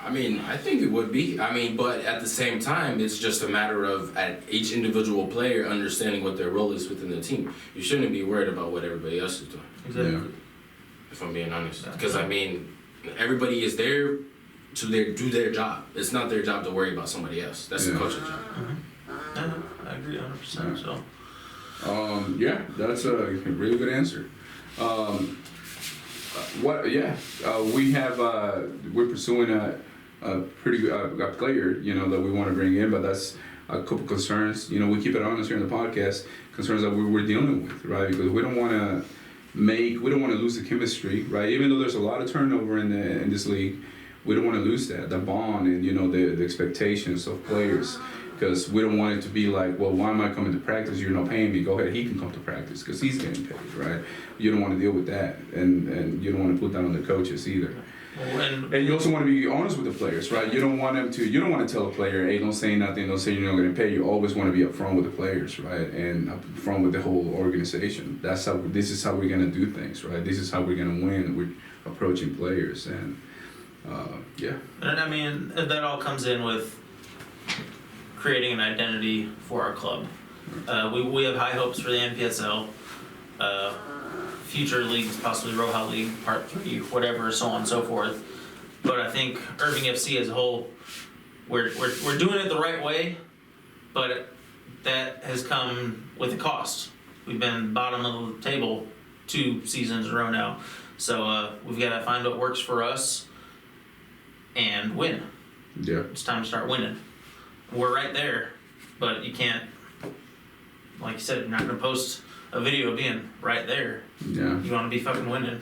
I mean, I think it would be. I mean, but at the same time, it's just a matter of at each individual player understanding what their role is within the team. You shouldn't be worried about what everybody else is doing, Exactly. if I'm being honest. Yeah. Because, I mean, everybody is there to do their job. It's not their job to worry about somebody else. That's the coach's job. Yeah, I agree 100%. So. Yeah, that's a really good answer. We're pursuing a pretty good a player, that we want to bring in, but that's a couple concerns. We keep it honest here in the podcast, concerns that we're dealing with, right? Because we don't want to lose the chemistry, right? Even though there's a lot of turnover in this league, we don't want to lose that, the bond and, the expectations of players. Because we don't want it to be like, well, why am I coming to practice? You're not paying me. Go ahead, he can come to practice because he's getting paid, right? You don't want to deal with that, and you don't want to put that on the coaches either. And you also want to be honest with the players, right? You don't want to tell a player, hey, don't say nothing, don't say you're not going to pay. You always want to be upfront with the players, right? And upfront with the whole organization. This is how we're going to do things, right? This is how we're going to win. We're approaching players, and yeah. And I mean, that all comes in with creating an identity for our club. We have high hopes for the NPSL, future leagues, possibly Roja League, Part 3, whatever, so on and so forth. But I think Irving FC as a whole, we're doing it the right way, but that has come with a cost. We've been bottom of the table 2 seasons in a row now. So we've got to find what works for us and win. Yeah. It's time to start winning. We're right there, but you can't, like you said, you're not going to post a video of being right there. Yeah. You want to be fucking winning.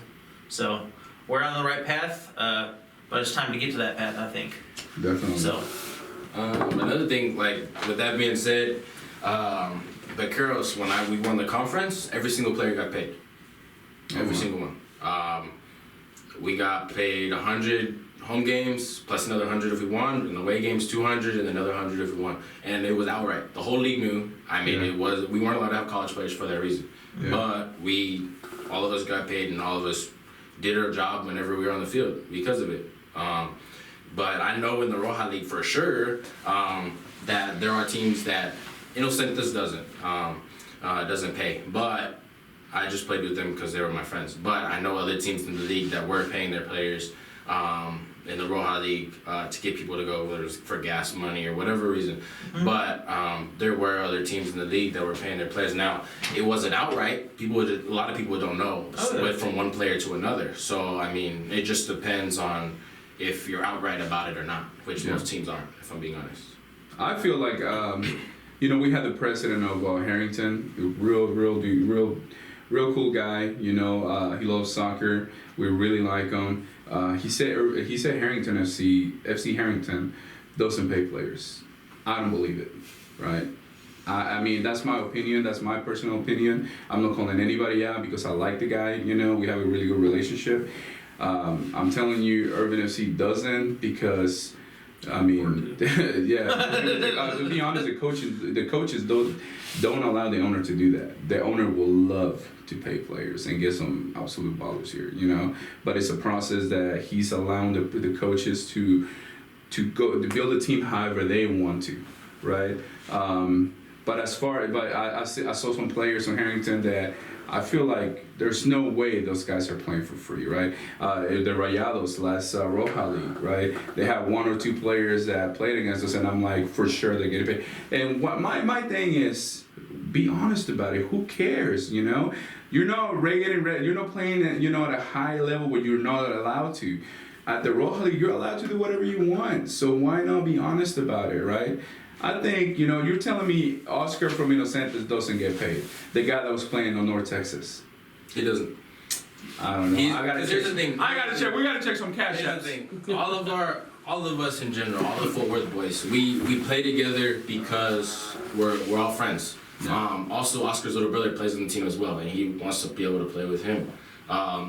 So we're on the right path, but it's time to get to that path, I think. Definitely. So. Another thing, like, with that being said, Vaqueros, when we won the conference, every single player got paid. Every single one. We got paid 100 home games plus another 100 if we won, and away games 200, and another 100 if we won. And it was outright. The whole league knew. I mean, we weren't allowed to have college players for that reason. Yeah. But all of us got paid, and all of us did our job whenever we were on the field because of it. But I know in the Roja League for sure that there are teams that Inocentes doesn't pay. But I just played with them because they were my friends. But I know other teams in the league that were paying their players in the Roja League to get people to go, whether it was for gas money or whatever reason. Mm-hmm. But there were other teams in the league that were paying their players. Now, it wasn't outright. A lot of people don't know. It went from one player to another. So, I mean, it just depends on if you're outright about it or not, which most teams aren't, if I'm being honest. I feel like, we had the president of Harrington, real cool guy. He loves soccer. We really like him. He said Harrington FC Harrington doesn't pay players. I don't believe it, right? I mean, that's my opinion. That's my personal opinion. I'm not calling anybody out because I like the guy. We have a really good relationship. I'm telling you, Urban FC doesn't because, I mean, yeah. To be honest, the coaches don't allow the owner to do that. The owner will love to pay players and get some absolute ballers here, But it's a process that he's allowing the coaches to build a team however they want to, right? But I saw some players from Harrington that I feel like there's no way those guys are playing for free, right? The Rayados last Roja League, right? They have 1 or 2 players that played against us, and I'm like, for sure they're getting paid. And what my thing is, be honest about it. Who cares, You're not you're not playing at, at a high level where you're not allowed to. At the Roja League, you're allowed to do whatever you want. So why not be honest about it, right? I think, you're telling me Oscar from Inocentes doesn't get paid. The guy that was playing on North Texas. He doesn't. I don't know. I gotta check. The thing. I gotta check. We gotta check some cash Here's apps. the thing. All of us in general, all the Fort Worth boys, we play together because we're all friends. Yeah. Also, Oscar's little brother plays on the team as well, and he wants to be able to play with him.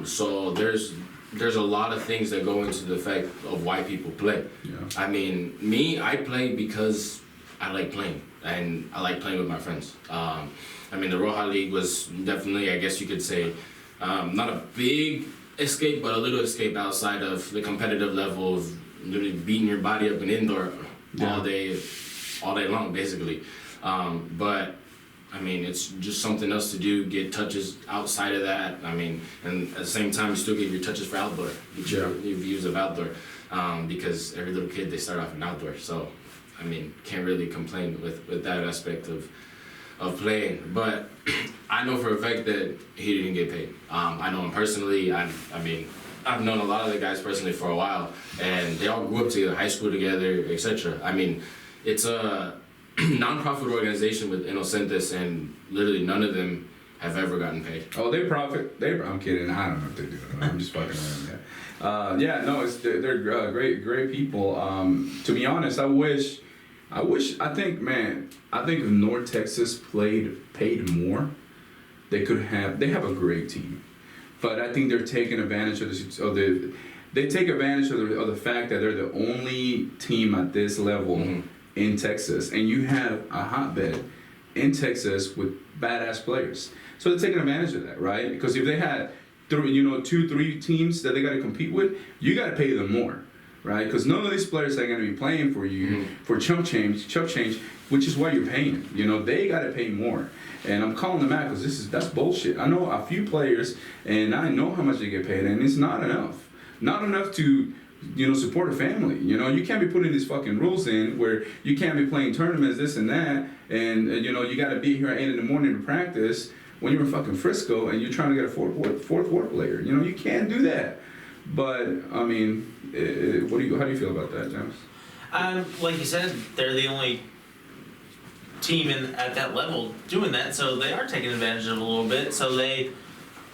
So there's a lot of things that go into the fact of why people play. Yeah. I mean, I play because I like playing, and I like playing with my friends. I mean, the Roja League was definitely, I guess you could say, not a big escape, but a little escape outside of the competitive level of literally beating your body up in indoor Yeah. all day long, basically. But I mean, it's just something else to do, get touches outside of that. I mean, and at the same time, you still get your touches for outdoor, get your views of outdoor, because every little kid, they start off in outdoor. So, I mean, can't really complain with that aspect of playing. But I know for a fact that he didn't get paid. I know him personally. I mean, I've known a lot of the guys personally for a while, and they all grew up together, high school together, etc. I mean, it's a non-profit organization with Inocentes, and literally none of them have ever gotten paid. Oh, they profit. I'm kidding. I don't know if they do. I'm just fucking around. Yeah, no, they're great people. To be honest, I think if North Texas paid more, they have a great team. But I think they're taking advantage of they take advantage of the fact that they're the only team at this level in Texas, and you have a hotbed in Texas with badass players. So they're taking advantage of that, right? Because if they had 2-3 teams that they got to compete with, you got to pay them more, right? Because none of these players are going to be playing for you for chump change, which is why you're paying. They got to pay more. And I'm calling them out because that's bullshit. I know a few players, and I know how much they get paid, and it's not enough. Not enough to support a family. You can't be putting these fucking rules in where you can't be playing tournaments, this and that, and you got to be here at 8 in the morning to practice when you're in fucking Frisco and you're trying to get a fourth ward player. You can't do that. But I mean, how do you feel about that, James? Like you said, they're the only team at that level doing that, so they are taking advantage of it a little bit. So they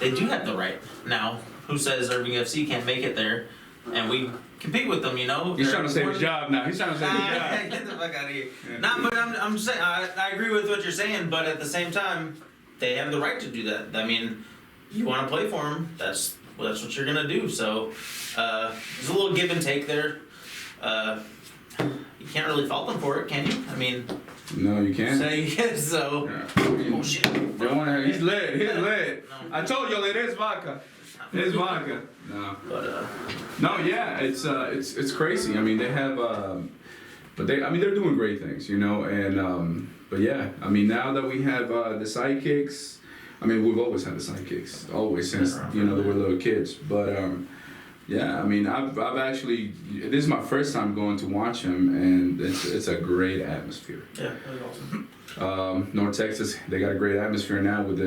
do have the right. Now, who says Irving FC can't make it there? And we compete with them, He's trying to save his job now. He's trying to save his job. Get the fuck out of here. Yeah. Nah, but I'm just saying, I agree with what you're saying, but at the same time, they have the right to do that. I mean, you want to play for them, that's what you're going to do. So, there's a little give and take there. You can't really fault them for it, can you? I mean... No, you can't. So... Yeah. Oh, shit. He's lit. No. I told you, it is vodka. It's vodka. No. But, No, yeah, it's crazy. I mean, they have, they're doing great things, and but yeah, I mean, now that we have the sidekicks, I mean, we've always had the sidekicks, always since they were little kids. But yeah, I mean, I've actually, this is my first time going to watch them, and it's a great atmosphere. yeah, that was awesome. North Texas, they got a great atmosphere now with the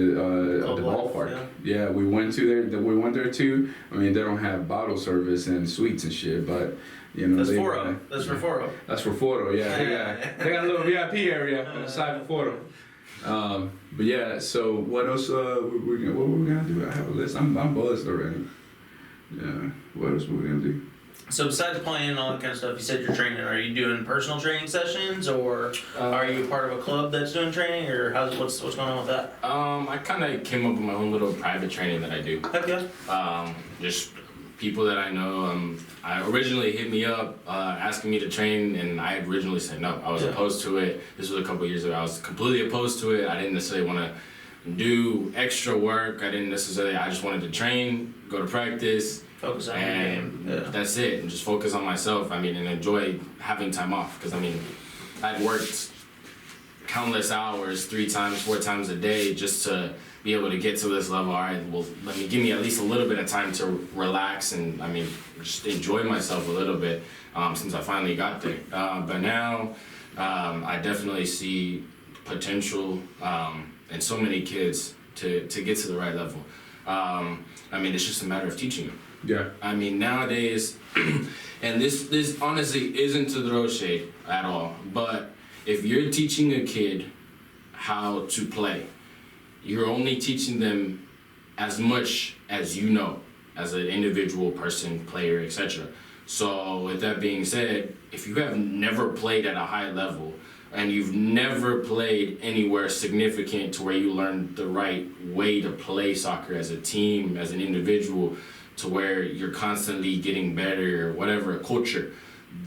ballpark. Yeah. We went there too. I mean, they don't have bottle service and sweets and shit, but That's they, 4-0. That's for 4-0. That's for photo. Yeah, they got a little VIP area on the side for photo. But yeah, so what else? What were we gonna do? I have a list. I'm buzzed already. Yeah. What else were we gonna do? So besides playing and all that kind of stuff, you said you're training. Are you doing personal training sessions, or are you part of a club that's doing training, or what's going on with that? I kind of came up with my own little private training that I do. Heck yeah. Just people that I know. I originally hit me up asking me to train, and I originally said no. I was opposed to it. This was a couple years ago. I was completely opposed to it. I didn't necessarily want to do extra work. I just wanted to train, go to practice. Focus on and your game. That's it, and just focus on myself. I mean, and enjoy having time off, because I mean, I'd worked countless hours, 3 times, 4 times a day, just to be able to get to this level. All right, well, give me at least a little bit of time to relax and, I mean, just enjoy myself a little bit since I finally got there. But now, I definitely see potential in so many kids to get to the right level. I mean, it's just a matter of teaching them. Yeah. I mean, nowadays, and this honestly isn't to throw shade at all, but if you're teaching a kid how to play, you're only teaching them as much as you know as an individual person, player, etc. So with that being said, if you have never played at a high level and you've never played anywhere significant to where you learn the right way to play soccer as a team, as an individual, to where you're constantly getting better or whatever, a culture,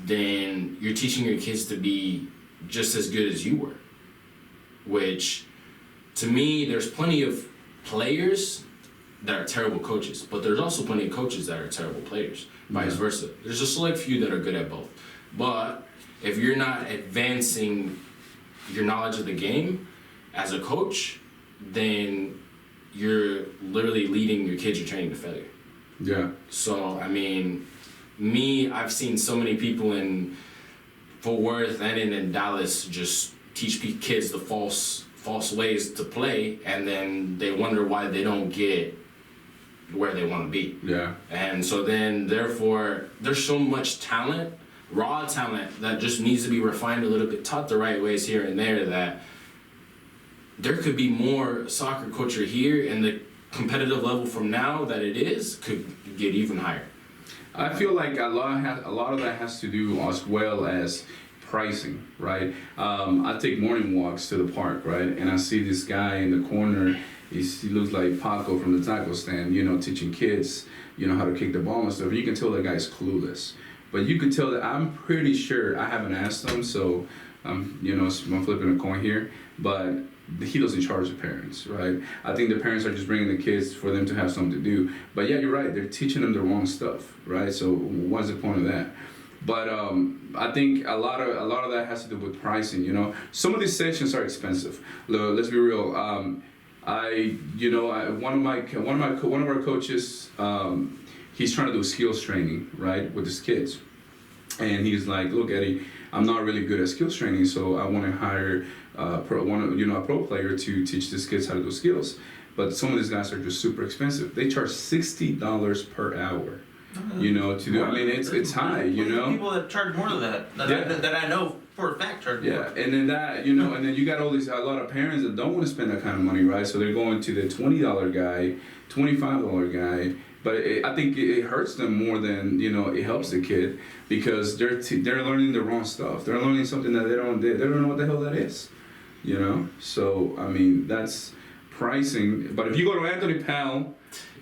then you're teaching your kids to be just as good as you were. Which, to me, there's plenty of players that are terrible coaches, but there's also plenty of coaches that are terrible players, vice versa. There's a select few that are good at both. But if you're not advancing your knowledge of the game as a coach, then you're literally leading your kids, you're training to failure. Yeah. So, I mean, I've seen so many people in Fort Worth and in Dallas just teach kids the false ways to play, and then they wonder why they don't get where they want to be. Yeah. And so then, therefore, there's so much talent, raw talent, that just needs to be refined a little bit, taught the right ways here and there, that there could be more soccer culture here, and the competitive level from now that it is could get even higher. I feel like a lot of that has to do as well as pricing, right? I take morning walks to the park, right? And I see this guy in the corner. He looks like Paco from the taco stand, teaching kids, how to kick the ball and stuff. You can tell that guy's clueless. But you can tell that, I'm pretty sure, I haven't asked him, so, I'm flipping a coin here, but he doesn't charge the parents, right? I think the parents are just bringing the kids for them to have something to do. But yeah, you're right, they're teaching them the wrong stuff, right? So what's the point of that? But I think a lot of that has to do with pricing. Some of these sessions are expensive. Let's be real. One of our coaches, he's trying to do skills training, right, with his kids, and he's like, "Look, Eddie, I'm not really good at skills training, so I want to hire a pro player to teach these kids how to do skills." But some of these guys are just super expensive. They charge $60 per hour. To do. I mean, it's high. People that charge more than that I know for a fact charge more. Yeah, and then and then you got a lot of parents that don't want to spend that kind of money, right? So they're going to the $20 guy, $25 guy. But I think it hurts them more than it helps the kid, because they're learning the wrong stuff. They're learning something that they don't know what the hell that is. So I mean, that's pricing. But if you go to Anthony Powell,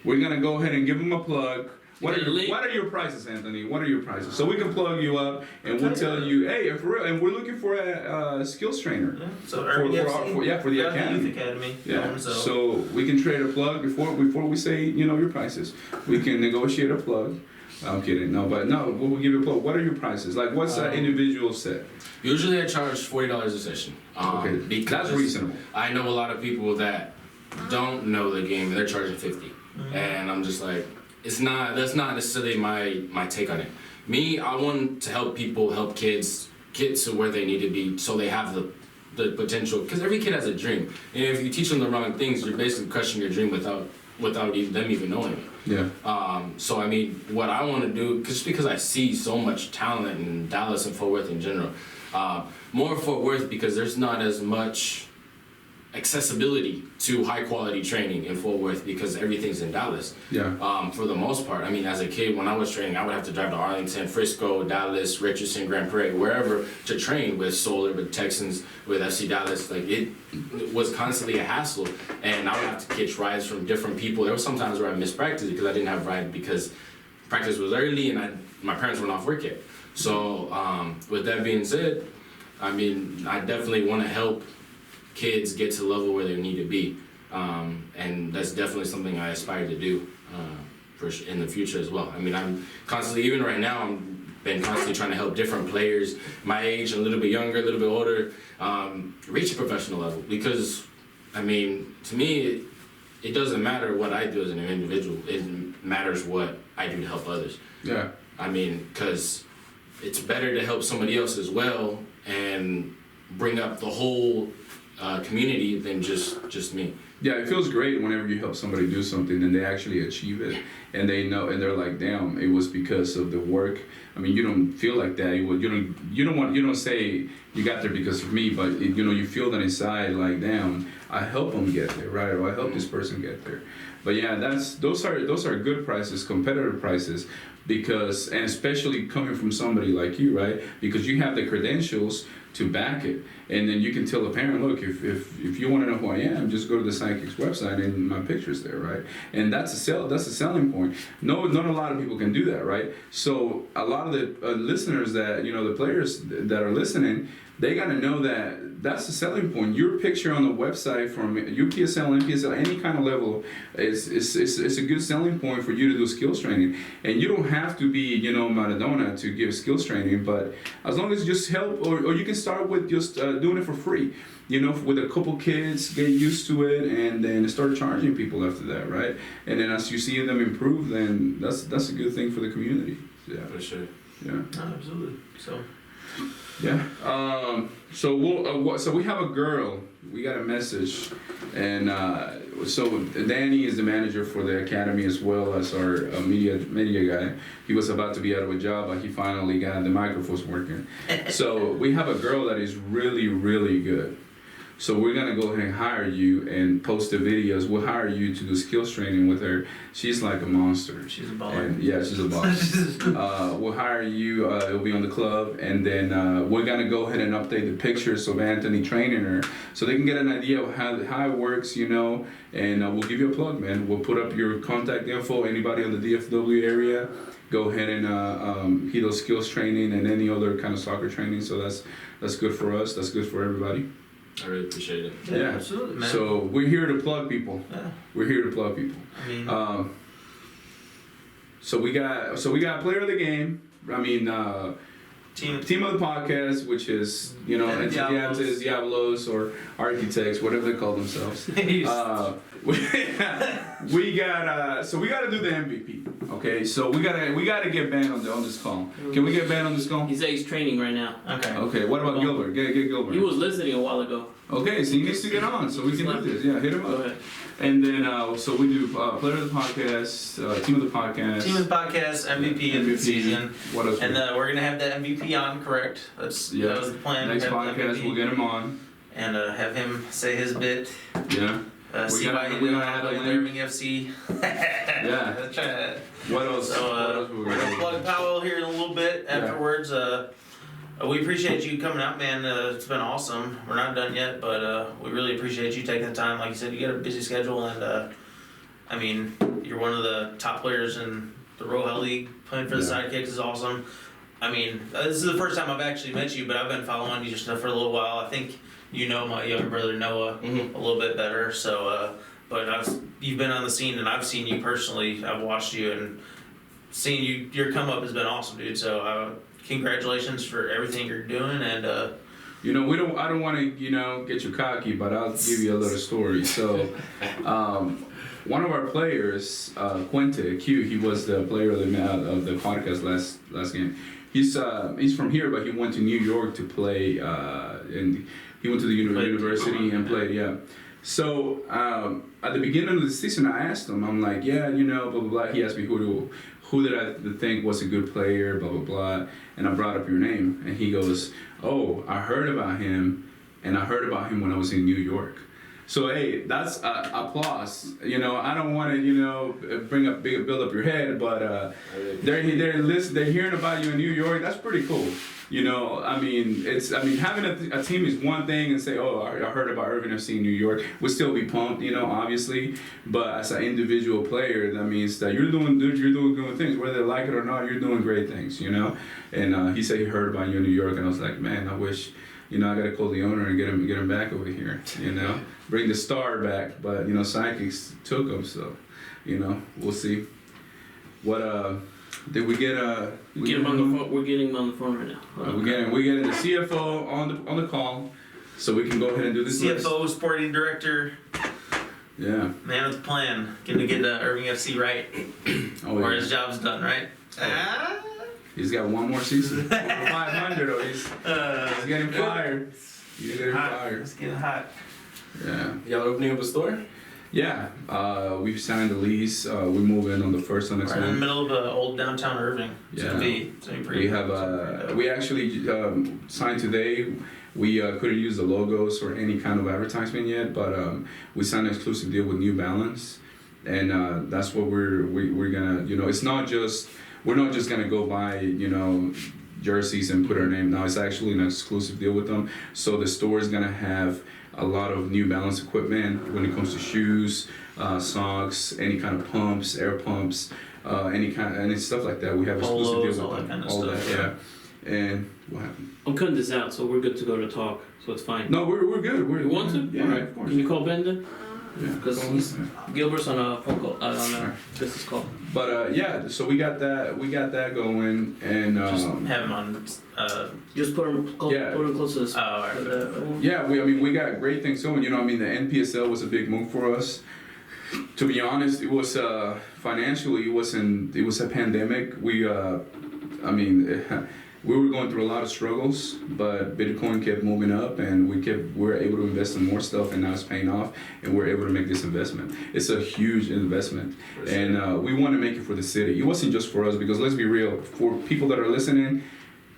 we're gonna go ahead and give him a plug. What are your prices, Anthony? What are your prices? So we can plug you up, and we'll tell you, hey, for real, and we're looking for a skills trainer. Yeah. So for the academy. Youth Academy. Yeah. So we can trade a plug before we say your prices. We can negotiate a plug. I'm kidding. No, we'll give you a plug. What are your prices? Like, what's an individual set? Usually I charge $40 a session. Okay, because that's reasonable. I know a lot of people that don't know the game, and they're charging $50, and I'm just like, that's not necessarily my take on it. Me, I want to help kids get to where they need to be, so they have the potential. Because every kid has a dream, and if you teach them the wrong things, you're basically crushing your dream without them even knowing it. Yeah. So I mean, what I want to do, just because I see so much talent in Dallas and Fort Worth in general, more Fort Worth because there's not as much accessibility to high quality training in Fort Worth because everything's in Dallas. Yeah. For the most part, I mean, as a kid, when I was training, I would have to drive to Arlington, Frisco, Dallas, Richardson, Grand Prairie, wherever to train with Solar, with Texans, with FC Dallas. Like, it was constantly a hassle, and I would have to catch rides from different people. There was sometimes where I missed practice because I didn't have a ride because practice was early and my parents weren't off work yet. So with that being said, I mean, I definitely want to help kids get to the level where they need to be, and that's definitely something I aspire to do in the future as well. I mean, I'm constantly, even right now, been constantly trying to help different players my age, a little bit younger, a little bit older, reach a professional level. Because, I mean, to me, it doesn't matter what I do as an individual. It matters what I do to help others. Yeah. I mean, because it's better to help somebody else as well and bring up the whole community than just me. Yeah, it feels great whenever you help somebody do something and they actually achieve it, and they know, and they're like, "Damn, it was because of the work." I mean, you don't feel like that. You don't say you got there because of me, but you feel that inside, like, "Damn, I helped them get there, right? Or I helped this person get there." But yeah, those are good prices, competitive prices, because, and especially coming from somebody like you, right? Because you have the credentials to back it, and then you can tell the parent, look, if you want to know who I am, just go to the Psychics website and my picture's there, right? And that's a selling point. No, not a lot of people can do that, right? So a lot of the listeners that, the players that are listening, they got to know that that's the selling point. Your picture on the website from UPSL, NPSL, any kind of level, it's a good selling point for you to do skills training. And you don't have to be, Maradona to give skills training, but as long as you just help, or you can start with just doing it for free. With a couple kids, get used to it, and then start charging people after that, right? And then as you see them improve, then that's a good thing for the community. Yeah, For sure. yeah. Oh, absolutely. So. Yeah. So we have a girl. We got a message, and so Danny is the manager for the academy as well as our media guy. He was about to be out of a job, but he finally got the microphones working. So we have a girl that is really, really good. So we're gonna go ahead and hire you and post the videos. We'll hire you to do skills training with her. She's like a monster. She's a baller. And yeah, she's a boss. We'll hire you. It'll be on the club, and then we're gonna go ahead and update the pictures of Anthony training her, so they can get an idea of how it works, And we'll give you a plug, man. We'll put up your contact info. Anybody in the DFW area, go ahead and he does skills training and any other kind of soccer training. So that's good for us. That's good for everybody. I really appreciate it. Yeah, absolutely, man. So we're here to plug people. Yeah. We're here to plug people. I mean, So we got player of the game. I mean, team of the podcast, which is Estudiantes, Diablos, or Architects, whatever they call themselves. We got so we got to do the MVP. Okay, so we gotta get banned on this call. Can we get banned on this call? He said he's training right now. okay. Okay, what about Gilbert? Get Gilbert. He was listening a while ago. Okay, so he needs to get on, so we can do this. Yeah, hit him Go up. ahead. And then so we do player of the podcast, team of the podcast, Team of the podcast, MVP of the season. What else? And we're going to have the MVP on, correct? That was the plan. Next Have the podcast, MVP we'll get him on. and have him say his bit. Yeah. See why he we didn't gotta want have to a play link. Irving FC. Yeah. Let's try that. What else? So what else we're going to plug Powell here in a little bit afterwards. We appreciate you coming out, man. It's been awesome. We're not done yet, but we really appreciate you taking the time. Like you said, you got a busy schedule, and I mean, you're one of the top players in the Roja League. Playing for the Sidekicks is awesome. I mean, this is the first time I've actually met you, but I've been following you just for a little while. I think you know my younger brother Noah a little bit better. So, but you've been on the scene, and I've seen you personally. I've watched you, and seeing you, your come up has been awesome, dude. So, congratulations for everything you're doing, and I don't want to get you cocky, but I'll give you a little story. So, one of our players, Quinte Q, he was the player of the podcast last game. He's from here, but he went to New York to play, and he went to the university and played. Yeah. So at the beginning of the season, I asked him. I'm like, blah blah blah. He asked me who did I think was a good player, blah blah blah, and I brought up your name, and he goes, "Oh, I heard about him, and I heard about him when I was in New York." So hey, that's applause. I don't want to build up your head, but they're hearing about you in New York. That's pretty cool. Having a team is one thing, and say, "Oh, I heard about Irving FC in New York." We'll still be pumped, obviously. But as an individual player, that means that you're doing good things, whether they like it or not. You're doing great things, And he said he heard about you in New York, and I was like, man, I wish. I gotta call the owner and get him back over here. Bring the star back. But Sidekicks took him, so we'll see. What did we get? We're getting him on the phone right now. We're getting the CFO on the call, so we can go ahead and do this. CFO, sporting director. Yeah. Man with the plan. Getting to get Irving FC right. Or his job's done, right? He's got one more season. 500 though. He's getting fired. He's getting fired. It's getting hot. Yeah. Y'all opening up a store? Yeah. We've signed the lease. We move in on the first of next Right in the month. middle of old downtown Irving. It's gonna be pretty. We have we actually signed today. We couldn't use the logos or any kind of advertisement yet, but we signed an exclusive deal with New Balance, and that's what we're gonna. It's not just. We're not just gonna go buy, jerseys and put our name. Now it's actually an exclusive deal with them. So the store is gonna have a lot of New Balance equipment when it comes to shoes, socks, any kind of pumps, air pumps, any kind and stuff like that. We have exclusive deals with all them. that kind of all stuff. that, yeah. And what happened? I'm cutting this out, so we're good to go to talk. So it's fine. No, we're good. You want to? Yeah, Alright. of course. Can you call Ben then? Yeah. Because Gilbert's on a phone call, on a business call. But yeah, so we got that going, and Just have him on. Just put him close to this. Oh, alright. yeah, we got great things going. You know, I mean, the NPSL was a big move for us. To be honest, it was financially, it was a pandemic. We were going through a lot of struggles, but Bitcoin kept moving up, and we were able to invest in more stuff, and now it's paying off, and we're able to make this investment. It's a huge investment, and we want to make it for the city. It wasn't just for us, because let's be real, for people that are listening,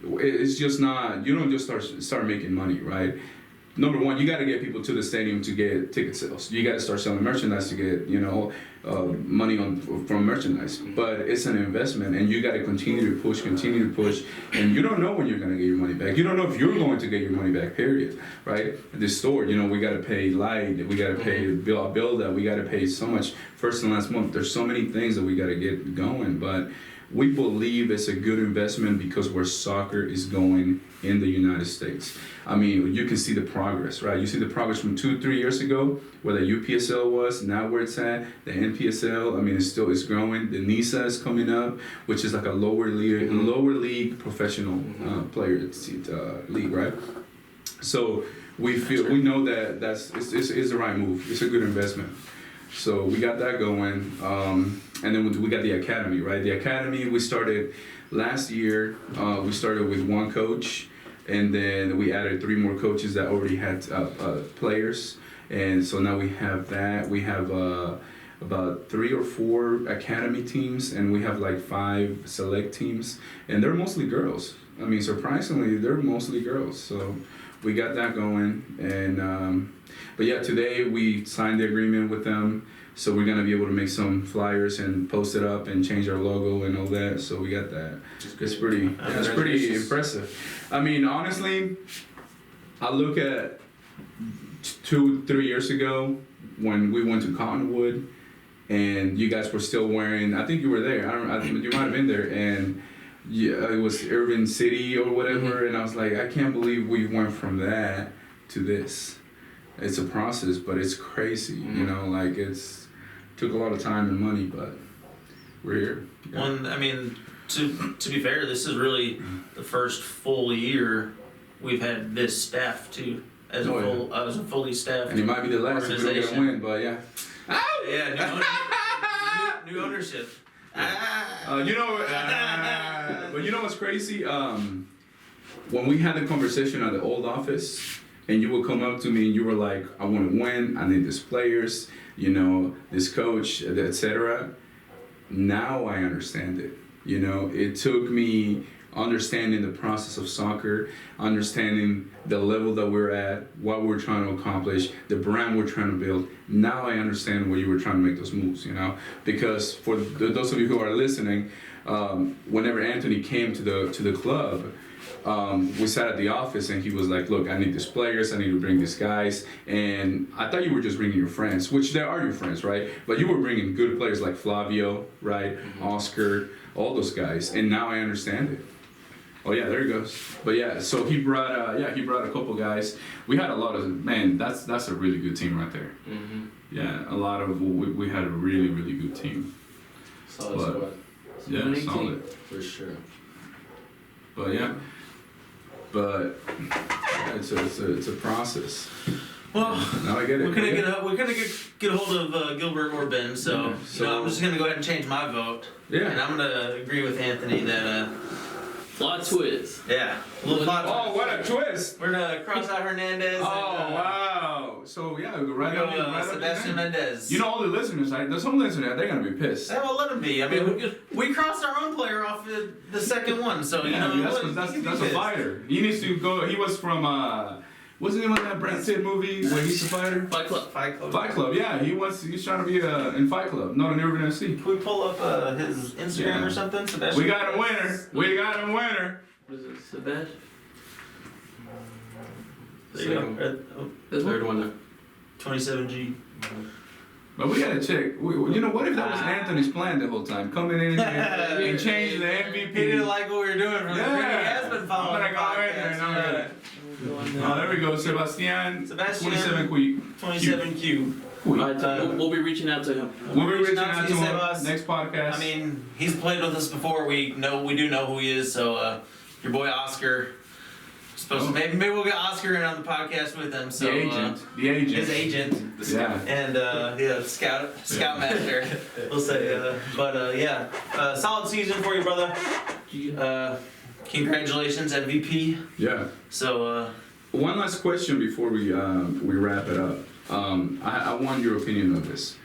it's just not, you don't just start making money, right? Number one, you got to get people to the stadium to get ticket sales. You got to start selling merchandise to get, money from merchandise. But it's an investment, and you got to continue to push, and you don't know when you're going to get your money back. You don't know if you're going to get your money back, period, right? At this store, we got to pay light, we got to pay bill that, we got to pay so much first and last month. There's so many things that we got to get going, but we believe it's a good investment because where soccer is going in the United States. I mean, you can see the progress, right? You see the progress from 2-3 years ago, where the UPSL was, now where it's at, the NPSL. I mean, it's growing. The NISA is coming up, which is like a lower league professional player league, right? So we know that it's the right move. It's a good investment. So we got that going, and then we got the academy, right? The academy, we started last year. We started with one coach, and then we added 3 more coaches that already had players, and so now we have that. We have about 3 or 4 academy teams, and we have like 5 select teams, and they're mostly girls. I mean, surprisingly, they're mostly girls. So we got that going, and but yeah, today we signed the agreement with them, so we're gonna be able to make some flyers and post it up and change our logo and all that. So we got that. It's pretty impressive. I mean, honestly, I look at 2-3 years ago when we went to Cottonwood, and you guys were still wearing. I think you were there. You might have been there, and yeah, it was Urban City or whatever. And I was like, I can't believe we went from that to this. It's a process, but it's crazy. It's took a lot of time and money, but we're here. Yeah. Well, I mean, to be fair, this is really the first full year we've had this staff too, as a fully staffed. And it might be the last if we're gonna win, but yeah. Yeah, new ownership. But you know what's crazy? When we had the conversation at the old office, and you would come up to me and you were like, I want to win, I need these players, this coach, etc. Now I understand it. It took me understanding the process of soccer, understanding the level that we're at, what we're trying to accomplish, the brand we're trying to build. Now I understand why you were trying to make those moves, because for those of you who are listening, whenever Anthony came to the club, we sat at the office and he was like, look, I need these players, I need to bring these guys. And I thought you were just bringing your friends, which they are your friends, right? But you were bringing good players like Flavio, right? Oscar, all those guys. And now I understand it. Oh yeah, there he goes. But yeah, so he brought a couple guys. We had a lot of, that's a really good team right there. Mm-hmm. Yeah, we had a really, really good team. Solid squad. Yeah, solid. For sure. But yeah. But it's a process. Well, now I get it. We're gonna get a hold of Gilbert or Ben. So, I'm just gonna go ahead and change my vote. Yeah. And I'm gonna agree with Anthony that. Plot twist. Yeah. A little plot twist. Oh, what a twist! We're gonna cross out Hernandez. Wow! So yeah, right up Sebastian Mendez. All the listeners, there's some listeners, they're gonna be pissed. Yeah, well, let them be. I mean, we crossed our own player off the second one, so that's a fighter. He needs to go. He was from what's the name of that Brad Pitt movie where he's a fighter? Fight Club. Fight Club. Yeah, he's trying to be in Fight Club. Not in Urban FC. Can we pull up his Instagram or something? Sebastian. We got a winner. What is it? Sebastian? There you go. This Third one. 27G. But we gotta check. You know, what if that was Anthony's plan the whole time? Coming in and change the MVP. He didn't like what we were doing from the beginning. He has been following the I'm gonna go in there podcast. and I'm gonna. Oh, there we go, Sebastian. 27 Q. 27Q. Alright, we'll be reaching out to him. We'll be reaching out to Sebas. him next podcast. I mean, he's played with us before. We do know who he is. So your boy Oscar. Supposed to, maybe we'll get Oscar in on the podcast with him. So the agent. his agent. Yeah. And scoutmaster. We'll say. But solid season for you, brother. Congratulations, MVP. Yeah. So one last question before we wrap it up. I want your opinion of this.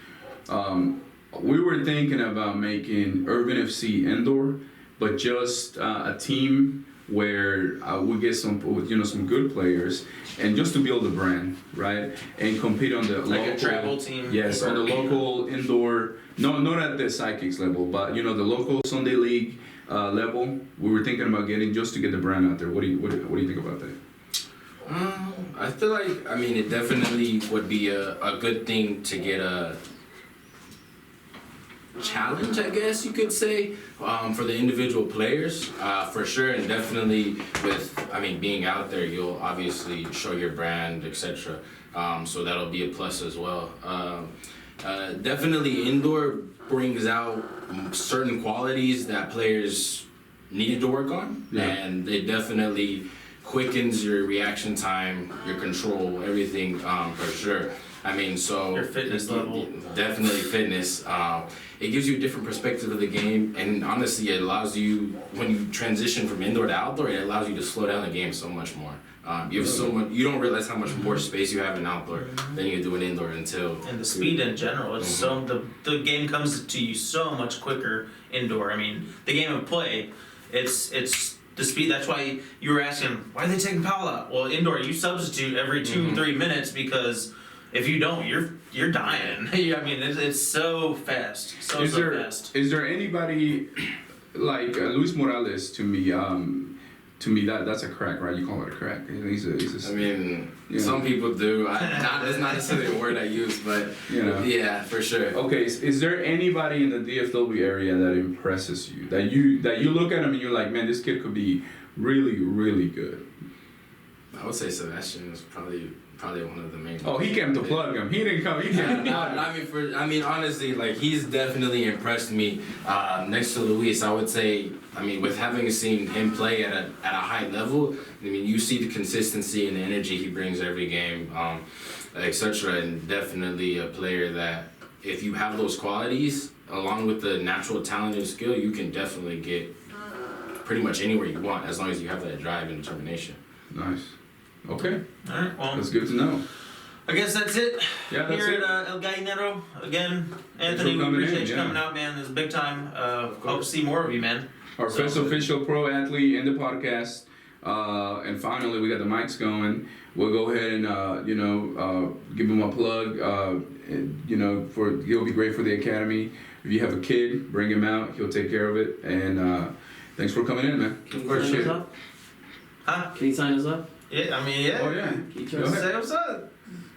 We were thinking about making Urban FC indoor, but just a team where we get some good players, and just to build a brand, right? And compete on the like local a travel team. Yes, on the local indoor. No, not at the Sidekicks level, but the local Sunday League level. We were thinking about getting just to get the brand out there. What do you think about that? I feel like, it definitely would be a good thing to get a challenge, I guess you could say, for the individual players, for sure, and definitely with, being out there, you'll obviously show your brand, etc. So that'll be a plus as well. Definitely indoor brings out certain qualities that players needed to work on, and it definitely quickens your reaction time, your control, everything, for sure. Your fitness level. Definitely fitness. It gives you a different perspective of the game, and honestly, it allows you, when you transition from indoor to outdoor, it allows you to slow down the game so much more. You have so much. You don't realize how much more space you have in outdoor than you do in indoor until. And the speed in general, it's so the game comes to you so much quicker indoor. The game of play, it's the speed. That's why you were asking, why are they taking Powell out? Well, indoor you substitute every 2-3 minutes, because if you don't, you're dying. It's so fast, so fast. Is there anybody like Luis Morales? To me, that's a crack, right? You call it a crack. He's a some people do. That's not necessarily a word I use, but yeah, for sure. Okay, is there anybody in the DFW area that impresses you? That you look at him and you're like, man, this kid could be really, really good? I would say Sebastian is probably one of the main. Oh, he came to plug him. He didn't come. He came to plug him. Honestly, he's definitely impressed me. Next to Luis, I would say. With having seen him play at a high level, you see the consistency and the energy he brings every game, etc. And definitely a player that, if you have those qualities along with the natural talent and skill, you can definitely get pretty much anywhere you want, as long as you have that drive and determination. Nice. Okay. All right, well, that's good to know. I guess that's it. Yeah, that's Here it. at El Gallinero. Again, Anthony, we appreciate you coming out, man. It's a big time. Hope to see more of you, man. Our first official pro athlete in the podcast. And finally, we got the mics going. We'll go ahead and, give him a plug. He'll be great for the academy. If you have a kid, bring him out. He'll take care of it. And thanks for coming in, man. Can you sign us up? Huh? Can you sign us up? Yeah, yeah. Oh, yeah. Go ahead. Say what's up.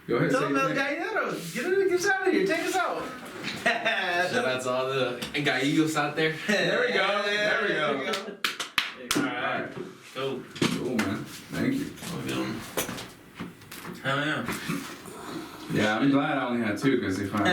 Go ahead. Tell him El Say Gallinero. Get us out of here. Take us out. Shout out to all the gallegos out there. There we go. There we go. Alright. Cool. Cool, man. Thank you. Hell yeah. Yeah, I'm glad I only had two, because if I